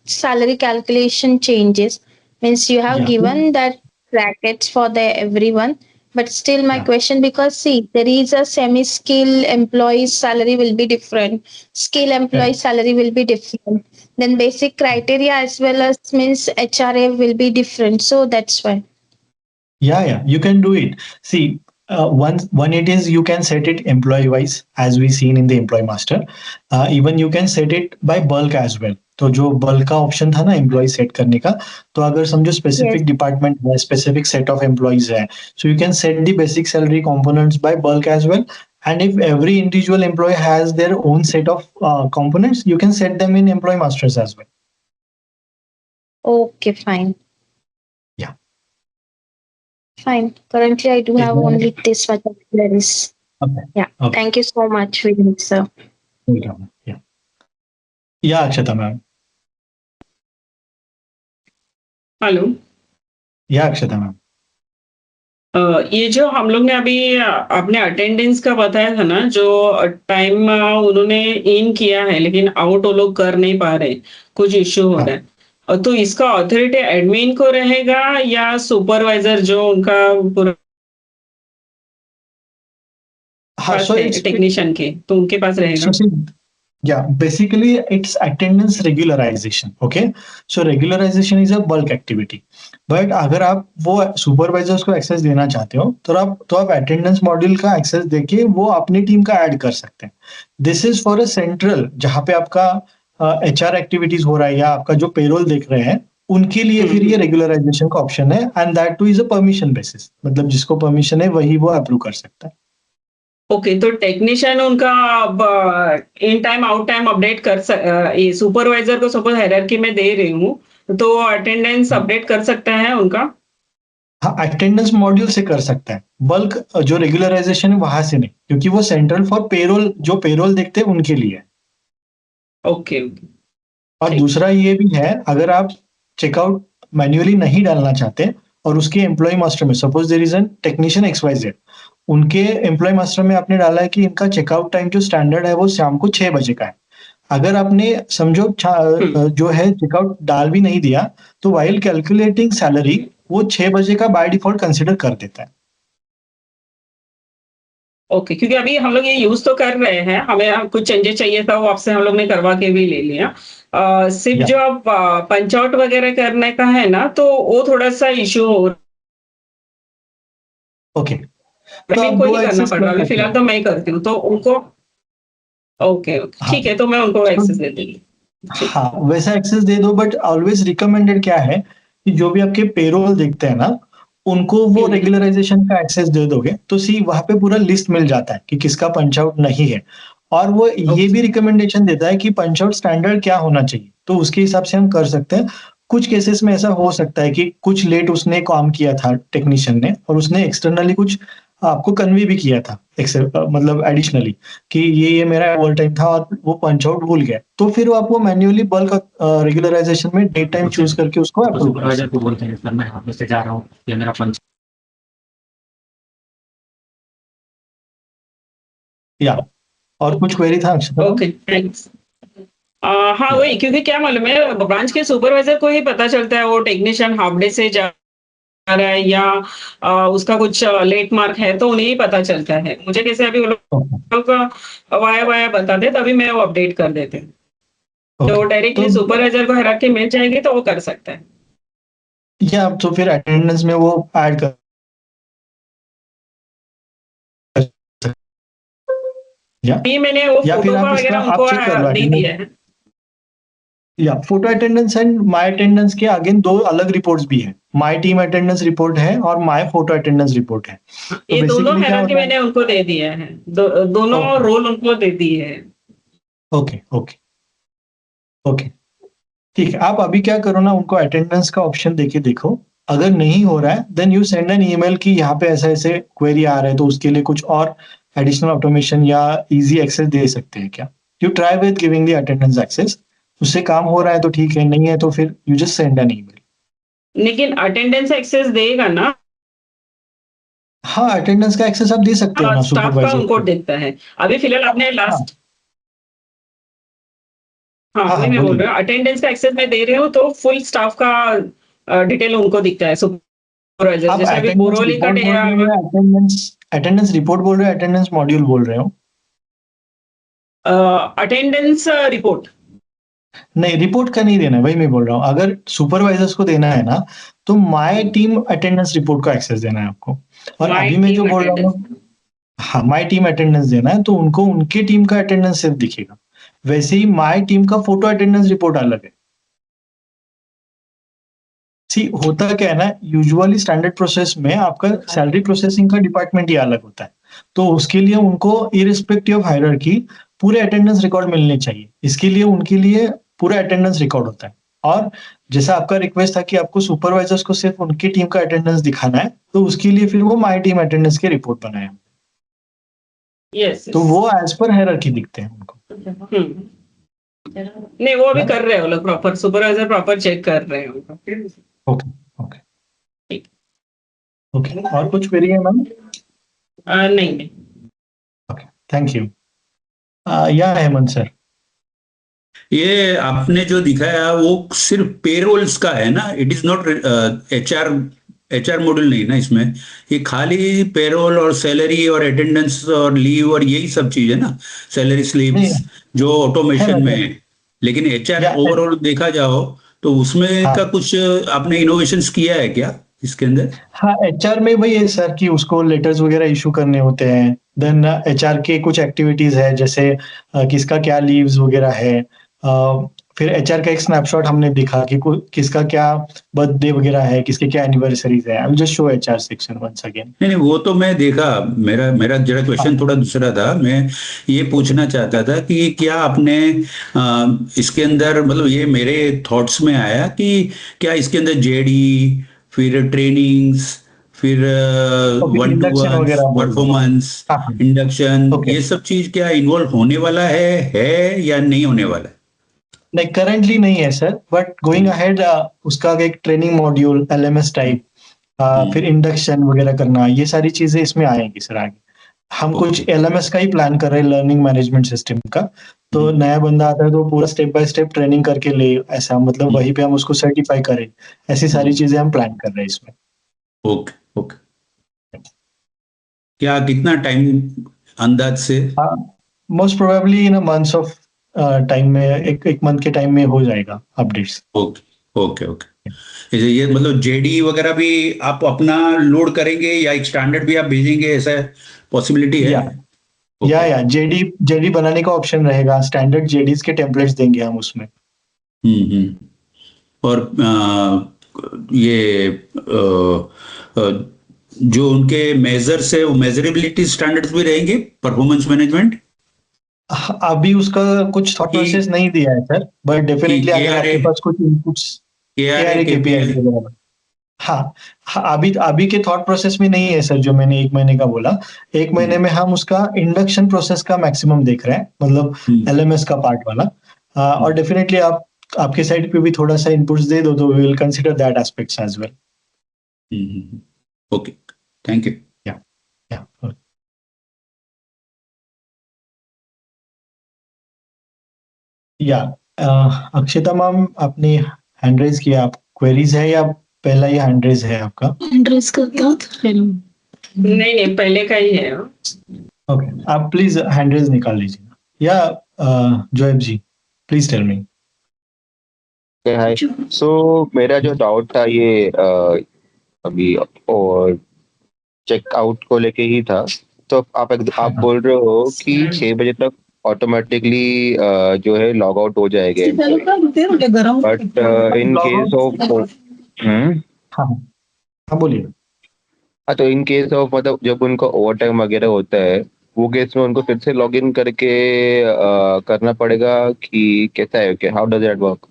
salary calculation changes. Means you have या given that brackets for the everyone, but still my या question, because see, there is a semi skill employee's salary will be different, skill employee correct. salary will be different, then basic criteria as well as means HRA will be different. So that's why. Yeah, you can do it. See, one it is you can set it employee wise as we seen in the employee master. Even you can set it by bulk as well. तो जो बल्क का ऑप्शन था ना एम्प्लॉय सेट करने का, तो अगर समझो Yes. स्पेसिफिक डिपार्टमेंट है, स्पेसिफिक सेट ऑफ एम्प्लॉयज है, so you can set the basic salary components by bulk as well. And if every individual employee has their own set of components, you can set them in employee masters as well. Okay, fine. Yeah. Fine. Currently, I do have only this much of queries. Okay. Yeah. Okay. Thank you so much, Vinit sir. Welcome. Yeah, Akshata ma'am. Hello. Yeah, Akshata ma'am. ये जो हम लोग ने अभी अपने अटेंडेंस का बताया था ना, जो टाइम उन्होंने इन किया है लेकिन आउट वो लोग कर नहीं पा रहे, कुछ इश्यू हो हाँ। रहा है। तो इसका अथॉरिटी एडमिन को रहेगा या सुपरवाइजर जो उनका पूरा हाँ, पास so है it's टेक्नीशियन के, तो उनके पास रहेगा? so see, yeah, basically it's attendance regularization. Okay, so regularization is a bulk activity. But अगर आप वो सुपरवाइजर्स को एक्सेस देना चाहते हो तो आप अटेंडेंस मॉड्यूल का एक्सेस देके वो अपनी टीम का ऐड कर सकते हैं। This is for a central, जहाँ पे आपका एचआर एक्टिविटीज हो रहा है या आपका जो पेरोल देख रहे हैं उनके लिए फिर ये रेगुलराइजेशन का ऑप्शन है, and that two is a permission basis, मतलब जिसको परमिशन है वही वो अप्रूव कर सकता है। ओके, तो टेक्नीशियन उनका अब in time out time update ये सुपरवाइजर को सपोज हायरार्की में दे रही हूँ, तो अटेंडेंस अपडेट कर सकता है उनका? हाँ, अटेंडेंस मॉड्यूल से कर सकता है, बल्क जो रेगुलराइजेशन है वहां से नहीं, क्योंकि वो सेंट्रल फॉर पेरोल, जो पेरोल देखते हैं उनके लिए है। Okay, okay. और ठीक। दूसरा ये भी है, अगर आप चेकआउट मैन्युअली नहीं डालना चाहते और उसके एम्प्लॉय मास्टर में suppose there is an technician XYZ, उनके एम्प्लॉय मास्टर में आपने डाला है कि इनका चेकआउट टाइम जो स्टैंडर्ड है वो शाम को 6 बजे का है। अगर आपने समझो जो है चेकआउट डाल भी नहीं दिया, तो व्हाइल कैलकुलेटिंग सैलरी वो 6 बजे का बाय डिफॉल्ट कंसीडर कर देता है। ओके, क्योंकि अभी हम लोग ये यूज़ तो कर रहे हैं, हमें कुछ चेंजेस चाहिए था, वो आपसे हम लोग ने करवा के भी ले लिया। सिर्फ़ या जो अब पंच आउट वगैरह करने का है ना, तो वो थोड़ा-सा इश्यू हो ओके, तो प्रवीण आप को वो ही करना एक्सेस पड़ कर रहा है, अभी सकते फिलहाल हैं। तो मैं ही करती हूँ, तो उनको ओके, ओके, हाँ, ठीक है, तो मैं उनको तो एक्सेस दे दूँगी। ठीक। हाँ, वैसा एक्सेस दे दो, बट ऑलवेज रिकमेंडेड क्या है कि जो भी आपके पेरोल देखते हैं ना, उनको वो हुँ, हुँ। रेगुलराइजेशन का एक्सेस दे दोगे तो सी वहाँ पे पूरा लिस्ट मिल जाता है कि किसका पंच आउट नहीं है, और वो ये ओके। भी रिकमेंडेशन देता है कि पंच आउट स्टैंडर्ड क्या होना चाहिए, तो उसके हिसाब से हम कर सकते हैं। कुछ केसेस में ऐसा हो सकता है कि कुछ लेट उसने काम किया था टेक्नीशियन ने, और उसने एक्सटर्नली कुछ आपको कन्वे भी किया था, मतलब एडिशनली, कि ये मेरा ओवर टाइम था और वो पंच आउट भूल गया, तो फिर आप वो मैन्युअली बल्क रेगुलराइजेशन में डेट टाइम चूज करके उसको तो अप्रूव कर सुपरवाइजर सकते को बोलते हैं सर मैं ऑफिस से जा रहा हूँ, ये मेरा पंच हैं। या और कुछ क्वेरी था अक्षता मैम? Okay, thanks. हाँ, या वही क्योंकि क्या मालूम है, ब्रांच के सुपरवाइज़र को ही पता चलता है वो टेक्नीशियन हाल्फ डे से जा रहा है या उसका कुछ लेट मार्क है, तो उन्हें ही पता चलता है। मुझे कैसे अभी वो ओके, लोग वाया-वाया बता दे, तभी मैं वो अपडेट कर देती हूँ। तो ओके, तो डायरेक्टली सुपरवाइज़र को हायरार्की मिल जाएगी, तो वो कर सकता है। या तो फिर अटेंडेंस में वो ऐड कर सकते हैं। या अभी मैंने वो या फिर फ़ोटो आप का इसका वगैरह आप उनको चेक कर लो दे अटेंडेंस। दिया है। या photo attendance and my attendance के अगेन दो अलग रिपोर्ट्स भी है, माय टीम अटेंडेंस रिपोर्ट है और माय फोटो अटेंडेंस रिपोर्ट है। तो ये दोनों बेसिकली क्या हायरार्की होता है? मैंने उनको दे दिया है। दोनों ओके, रोल उनको दे दिए हैं। ओके, ओके, ओके, ठीक है। आप अभी क्या करो ना, उनको अटेंडेंस का ऑप्शन देके देखो, अगर नहीं हो रहा है then you send an email कि यहाँ पे ऐसे-ऐसे क्वेरी आ रहा है, तो उसके लिए कुछ और एडिशनल ऑटोमेशन या ईज़ी एक्सेस दे सकते हैं क्या? You try with giving the attendance access, उससे काम हो रहा है तो ठीक है, नहीं है तो फिर you just send an email. लेकिन अटेंडेंस एक्सेस देगा ना? हाँ, अटेंडेंस का एक्सेस आप दे सकते हो ना स्टाफ का सुपरवाइज़र उनको को। दिखता है। अभी फिलहाल आपने हाँ, लास्ट हाँ, हाँ, वही हाँ, मैं बोल बोलिए। रही हूँ, अटेंडेंस का एक्सेस मैं दे रही हूँ, तो फुल स्टाफ का डिटेल उनको दिखता है सुपरवाइज़र, आप जैसे अभी अटेंडेंस बोरोली का रिपोर्ट बोल रहे हो या अटेंडेंस अटेंडेंस रिपोर्ट बोल रहे हो, अटेंडेंस मॉड्यूल बोल रहे हो? Attendance report. नहीं, रिपोर्ट का नहीं देना है, वही मैं बोल रहा हूँ। अगर सुपरवाइजर्स को देना है ना, तो माय टीम अटेंडेंस रिपोर्ट का एक्सेस देना है आपको। और माय अभी मैं जो टीम बोल रहा अटेंडेंस। हूँ, हाँ, माय टीम अटेंडेंस देना है, तो उनको उनके टीम का अटेंडेंस सिर्फ दिखेगा। वैसे ही माय टीम का फोटो अटेंडेंस रिपोर्ट अलग है। सी होता क्या है ना, यूजुअली स्टैंडर्ड प्रोसेस में आपका सैलरी प्रोसेसिंग का डिपार्टमेंट ही अलग होता है। तो उसके लिए उनको इर्रिस्पेक्टिव ऑफ हायरार्की पूरे अटेंडेंस रिकॉर्ड मिलने चाहिए। इसके लिए उनके लिए पूरा अटेंडेंस रिकॉर्ड होता है। और जैसा आपका रिक्वेस्ट था कि आपको सुपरवाइजर्स को सिर्फ उनकी टीम का अटेंडेंस दिखाना है, तो उसके लिए फिर वो माय टीम अटेंडेंस की रिपोर्ट बनाए। यस तो वो एज पर हायरार्की दिखते हैं उनको। नहीं, वो अभी कर रहे हैं वो लोग, प्रॉपर सुपरवाइजर प्रॉपर चेक कर रहे हैं उनको। ओके ओके ओके, और कुछ क्वेरी है मैम? नहीं। Okay, thank you. या हेमंत सर, ये आपने जो दिखाया वो सिर्फ पेरोल्स का है ना, it is not HR module नहीं ना इसमें, ये खाली पेरोल और सैलरी और अटेंडेंस और लीव और यही सब चीज है ना, सैलरी स्लिप्स जो ऑटोमेशन में है। लेकिन एचआर ओवरऑल देखा जाओ तो उसमें का कुछ आपने इनोवेशंस किया है क्या इसके अंदर? हाँ, एचआर में वही है सर कि उसको लेटर्स वगैरह इशू करने होते हैं। देन एचआर के कुछ एक्टिविटीज है, जैसे किसका क्या लीव्स वगैरह है। फिर एचआर का एक स्नैपशॉट हमने दिखा कि किसका क्या बर्थडे वगैरह है, किसके क्या एनिवर्सरीज है। I will just show HR section once again. नहीं, वो तो मैं देखा। मेरा जरा क्वेश्चन थोड़ा दूसरा था। मैं ये पूछना चाहता था कि क्या आपने इसके अंदर, मतलब ये मेरे थॉट्स में आया कि क्या इसके अंदर जेडी, फिर ट्रेनिंग्स, फिर वन टू induction वन वगैरह बोल रहे हो। परफॉर्मेंस, हाँ, इंडक्शन, Okay. ये सब चीज क्या इन्वॉल्व होने वाला है या नहीं होने वाला है? नहीं, करंटली नहीं है सर, बट गोइंग अहेड उसका एक ट्रेनिंग मॉड्यूल एलएमएस टाइप, फिर इंडक्शन वगैरह करना, ये सारी चीजें इसमें आएंगी सर आगे। हम कुछ एलएमएस का ही प्लान कर रहे हैं, लर्निंग मैनेजमेंट सिस्टम का। तो नया बंदा आता है तो पूरा स्टेप बाय स्टेप ट्रेनिंग करके ले, ऐसा मतलब वहीं पे हम उसको सर्टिफाई करें, ऐसी सारी चीजें हम प्लान कर रहे हैं इसमें। Okay okay. क्या कितना टाइम अंदाज से? Most probably in a months of time में, एक मंथ के टाइम में हो जाएगा अपडेट्स। Okay okay okay. ये मतलब जेडी वगैरह भी आप अपना लोड करेंगे या एक स्टैंडर्ड भी आप भेजेंगे, ऐसा पॉसिबिलिटी है? या जेडी बनाने का ऑप्शन रहेगा, स्टैंडर्ड जेडीज के टेम्पलेट्स देंगे हम उसमें। और ये जो उनके मेजर्स है वो मेजरेबिलिटी स्टैंडर्ड्स भी रहेंगे, परफॉर्मेंस मैनेजमेंट? अभी उसका कुछ थॉट प्रोसेस नहीं दिया है सर, बट डेफिनेटली अगर आपके पास कुछ इनपुट्स, केपीआई वगैरह। हाँ, अभी के थॉट प्रोसेस में नहीं है सर, जो मैंने 1 महीने का बोला। 1 महीने में हम उसका इंडक्शन प्रोसेस का मैक्सिमम देख रहे हैं, मतलब एलएमएस का पार्ट वाला। और डेफिनेटली आपके साइड पे भी थोड़ा सा इनपुट्स दे दो तो we will consider that aspects as well. Okay, thank you. या अक्षिता मैम, आपने हैंड रेज किया, आप क्वेरीज है या पहला ही हैंड रेज है आपका? हैंड रेज करता नहीं, पहले का ही है। ओके, आप प्लीज हैंड रेज निकाल लीजिए। या जोएब जी, प्लीज टेल मी। हाय, सो मेरा जो डाउट था ये अभी और चेकआउट को लेके ही था। तो आप बोल रहे हो कि 6 बजे तक ऑटोमेटिकली जो है लॉग आउट हो जाएगा, बट इन केस ऑफ हाँ बोलिए। हाँ, तो इन केस ऑफ मतलब जब उनका ओवर टाइम वगैरह होता है, वो केस में उनको फिर से लॉग इन करके करना पड़ेगा कि कैसा है, क्या how does that work?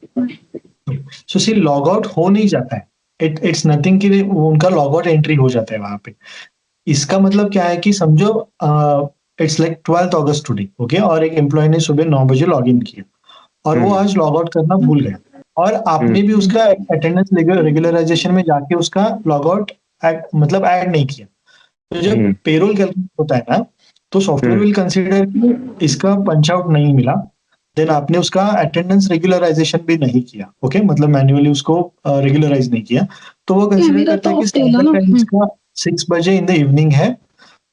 So see log out हो नहीं जाता है, इट्स नथिंग कि उनका लॉग आउट एंट्री हो जाता है वहां पे। इसका मतलब क्या है कि समझो it's like 12th August today, okay, और एक एम्प्लॉय ने सुबह 9 बजे लॉग इन किया और वो आज लॉग आउट करना भूल गया, और आपने भी उसका अटेंडेंस रेगुलराइजेशन में जाके उसका लॉग आउट मतलब ऐड नहीं किया। तो जब पेरोल कैलकुलेट होता है ना, तो सॉफ्टवेयर विल कंसीडर कि इसका पंच आउट नहीं मिला, देन आपने उसका अटेंडेंस रेगुलराइजेशन भी नहीं किया, ओके, मतलब मैन्युअली उसको रेगुलराइज नहीं किया, तो वो कंसीडर करता है कि स्टैंडर्ड टाइम इसका 6 बजे इन द इवनिंग है,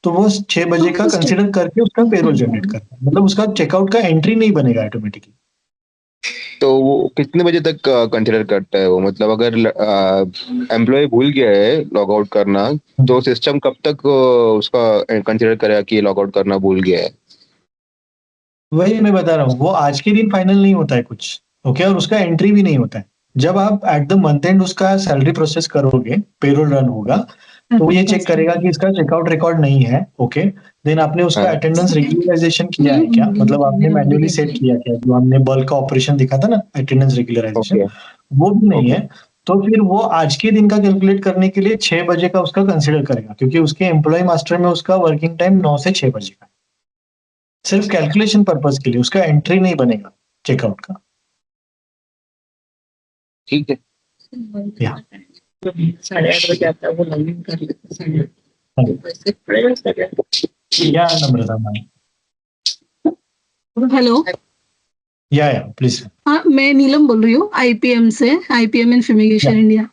तो वो 6 बजे का कंसीडर करके उसका पेरोल जनरेट करता है, मतलब उसका चेकआउट का एंट्री नहीं बनेगा ऑटोमेटिकली। तो वो कितने बजे तक कंसीडर करता है वो, मतलब अगर एम्प्लॉय भूल गया है लॉग आउट करना, तो सिस्टम कब तक उसका कंसीडर करेगा कि लॉग आउट करना भूल गया है? वही मैं बता रहा हूँ, वो आज के दिन फाइनल नहीं होता है कुछ, ओके, और उसका एंट्री भी नहीं होता है। जब आप एट द मंथ एंड उसका सैलरी प्रोसेस करोगे, पेरोल रन होगा, तो वो ये चेक करेगा कि इसका चेकआउट रिकॉर्ड नहीं है, ओके, देन आपने उसका अटेंडेंस रेगुलराइजेशन किया है क्या, मतलब आपने मैन्युअली सेट किया क्या, जो हमने बल्क का ऑपरेशन दिखा था ना, अटेंडेंस रेगुलराइजेशन, वो भी नहीं है, तो फिर वो आज के दिन का कैलकुलेट करने के लिए 6 बजे का उसका कंसीडर करेगा, क्योंकि उसके एम्प्लॉय मास्टर में उसका वर्किंग टाइम 9 से 6 बजे का है। सिर्फ कैलकुलेशन पर्पस के लिए, उसका एंट्री नहीं बनेगा चेकआउट का। ठीक है। या 8:30 बजे आता है, वो लॉगिन कर लेते हैं। वैसे पड़ेगा सर। या नम्रता मैम, हेलो, या प्लीज। हाँ मैं नीलम बोल रही हूँ आईपीएम से, आईपीएम इन फ्यूमिगेशन इंडिया।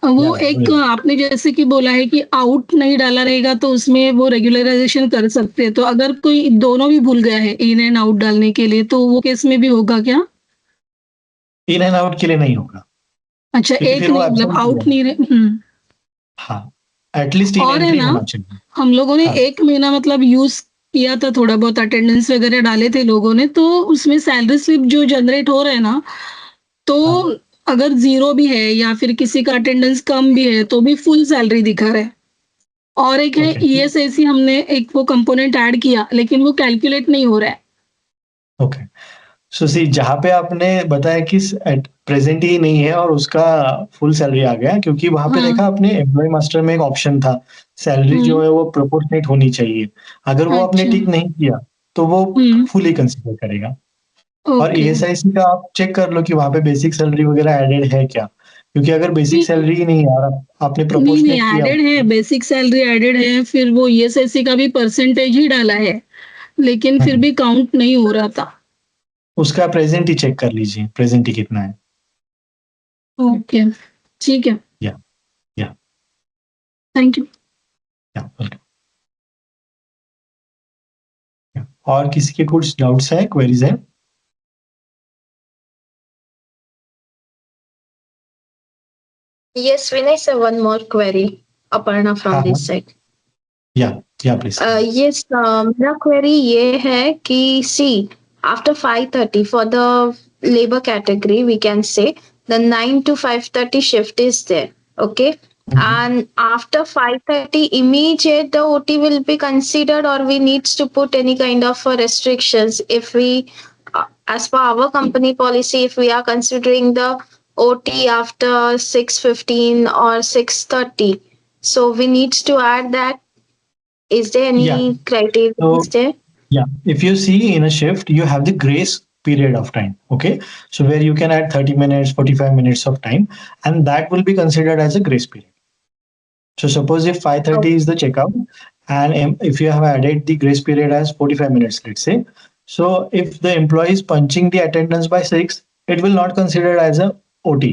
वो एक आपने जैसे कि बोला है कि आउट नहीं डाला रहेगा तो उसमें वो रेगुलराइजेशन कर सकते हैं, तो अगर कोई दोनों भी भूल गया है इन एंड आउट डालने के लिए तो वो केस में भी होगा क्या? इन एंड आउट के लिए नहीं होगा। अच्छा, एक फिर वो नहीं, मतलब absent आउट हुआ। नहीं हाँ, एटलीस्ट इन और है एंट्री ना, होना चाहिए। हम लोगों ने हाँ। 1 महीना मतलब यूज किया था, थोड़ा बहुत अटेंडेंस वगैरह डाले थे लोगों ने, तो उसमें सैलरी स्लिप जो जनरेट हो रहा है ना, तो हाँ। अगर 0 भी है या फिर किसी का अटेंडेंस कम भी है तो भी फुल सैलरी दिखा रहा है। और एक है ओके। ईएसआईसी, हमने एक वो कंपोनेंट ऐड किया लेकिन वो कैलकुलेट नहीं हो रहा है। ओके, सो सी जहाँ पे आपने बताया कि प्रेजेंट ही नहीं है और उसका फुल सैलरी आ गया, क्योंकि वहां पे हाँ। देखा आपने एम्प्लॉय मास्टर में एक ऑप्शन था, सैलरी जो है वो प्रोपोर्शनेट होनी चाहिए। अगर वो आपने अच्छा। टिक नहीं किया तो वो फुली कंसीडर करेगा। और ओके। ईएसआईसी का आप चेक कर लो कि वहां पे बेसिक सैलरी वगैरह एडेड है क्या, क्योंकि अगर बेसिक नहीं सैलरी ही नहीं आ रहा, आपने नहीं नहीं, प्रोपोर्शनेट किया। एडेड है, बेसिक सैलरी एडेड है, फिर वो ईएसआईसी का भी परसेंटेज ही डाला है लेकिन फिर भी काउंट नहीं हो रहा था। उसका प्रेजेंट ही चेक कर लीजिए, प्रेजेंट ही कितना है। ओके, ठीक है, या या थैंक यू। या वेलकम। और किसी के कुछ डाउट्स है, क्वेरीज है? Yes, Vinay, sir, one more query. Aparna from हाँ this side. या प्लीज। Yes, मेरा query ये है कि see, after 5:30 for the labor category, we can say the 9 to 5:30 shift is there. Okay. And after 5:30, immediate the OT will be considered, or we needs to put any kind of restrictions if we, as per our company policy, if we are considering the OT after 6:15 or 6:30, so we needs to add that. Is there any Yeah. criteria? So Is there? yeah, if you see in a shift, you have the grace period of time. Okay, so where you can add 30 minutes, 45 minutes of time, and that will be considered as a grace period. So suppose if 5:30 is the checkout, and if you have added the grace period as 45 minutes, let's say, so if the employee is punching the attendance by 6, it will not consider as a OT.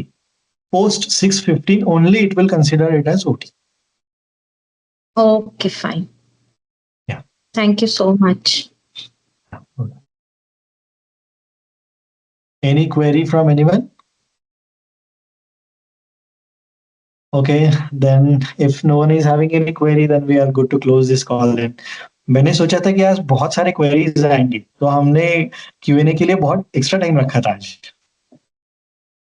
Post 6:15 only, it will consider it as OT. Okay, fine. Yeah. Thank you so much. Any query from anyone? Okay, then if no one is having any query, then we are good to close this call then. मैंने सोचा था कि आज बहुत सारे क्वेरीज आएंगे, तो हमने Q&A के लिए बहुत एक्स्ट्रा टाइम रखा था आज,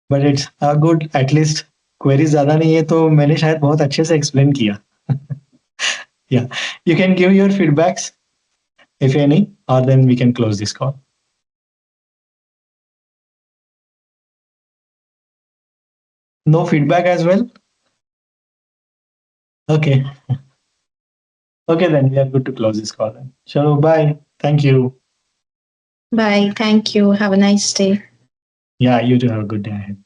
but it's good, at least queries ज्यादा नहीं है, तो मैंने शायद बहुत अच्छे से एक्सप्लेन किया। या you can give your feedbacks if any, or then we can close this call. No feedback as well? Okay. Okay, then we are good to close this call then. Chalo, bye. Thank you. Bye. Thank you. Have a nice day. Yeah, you too have a good day ahead.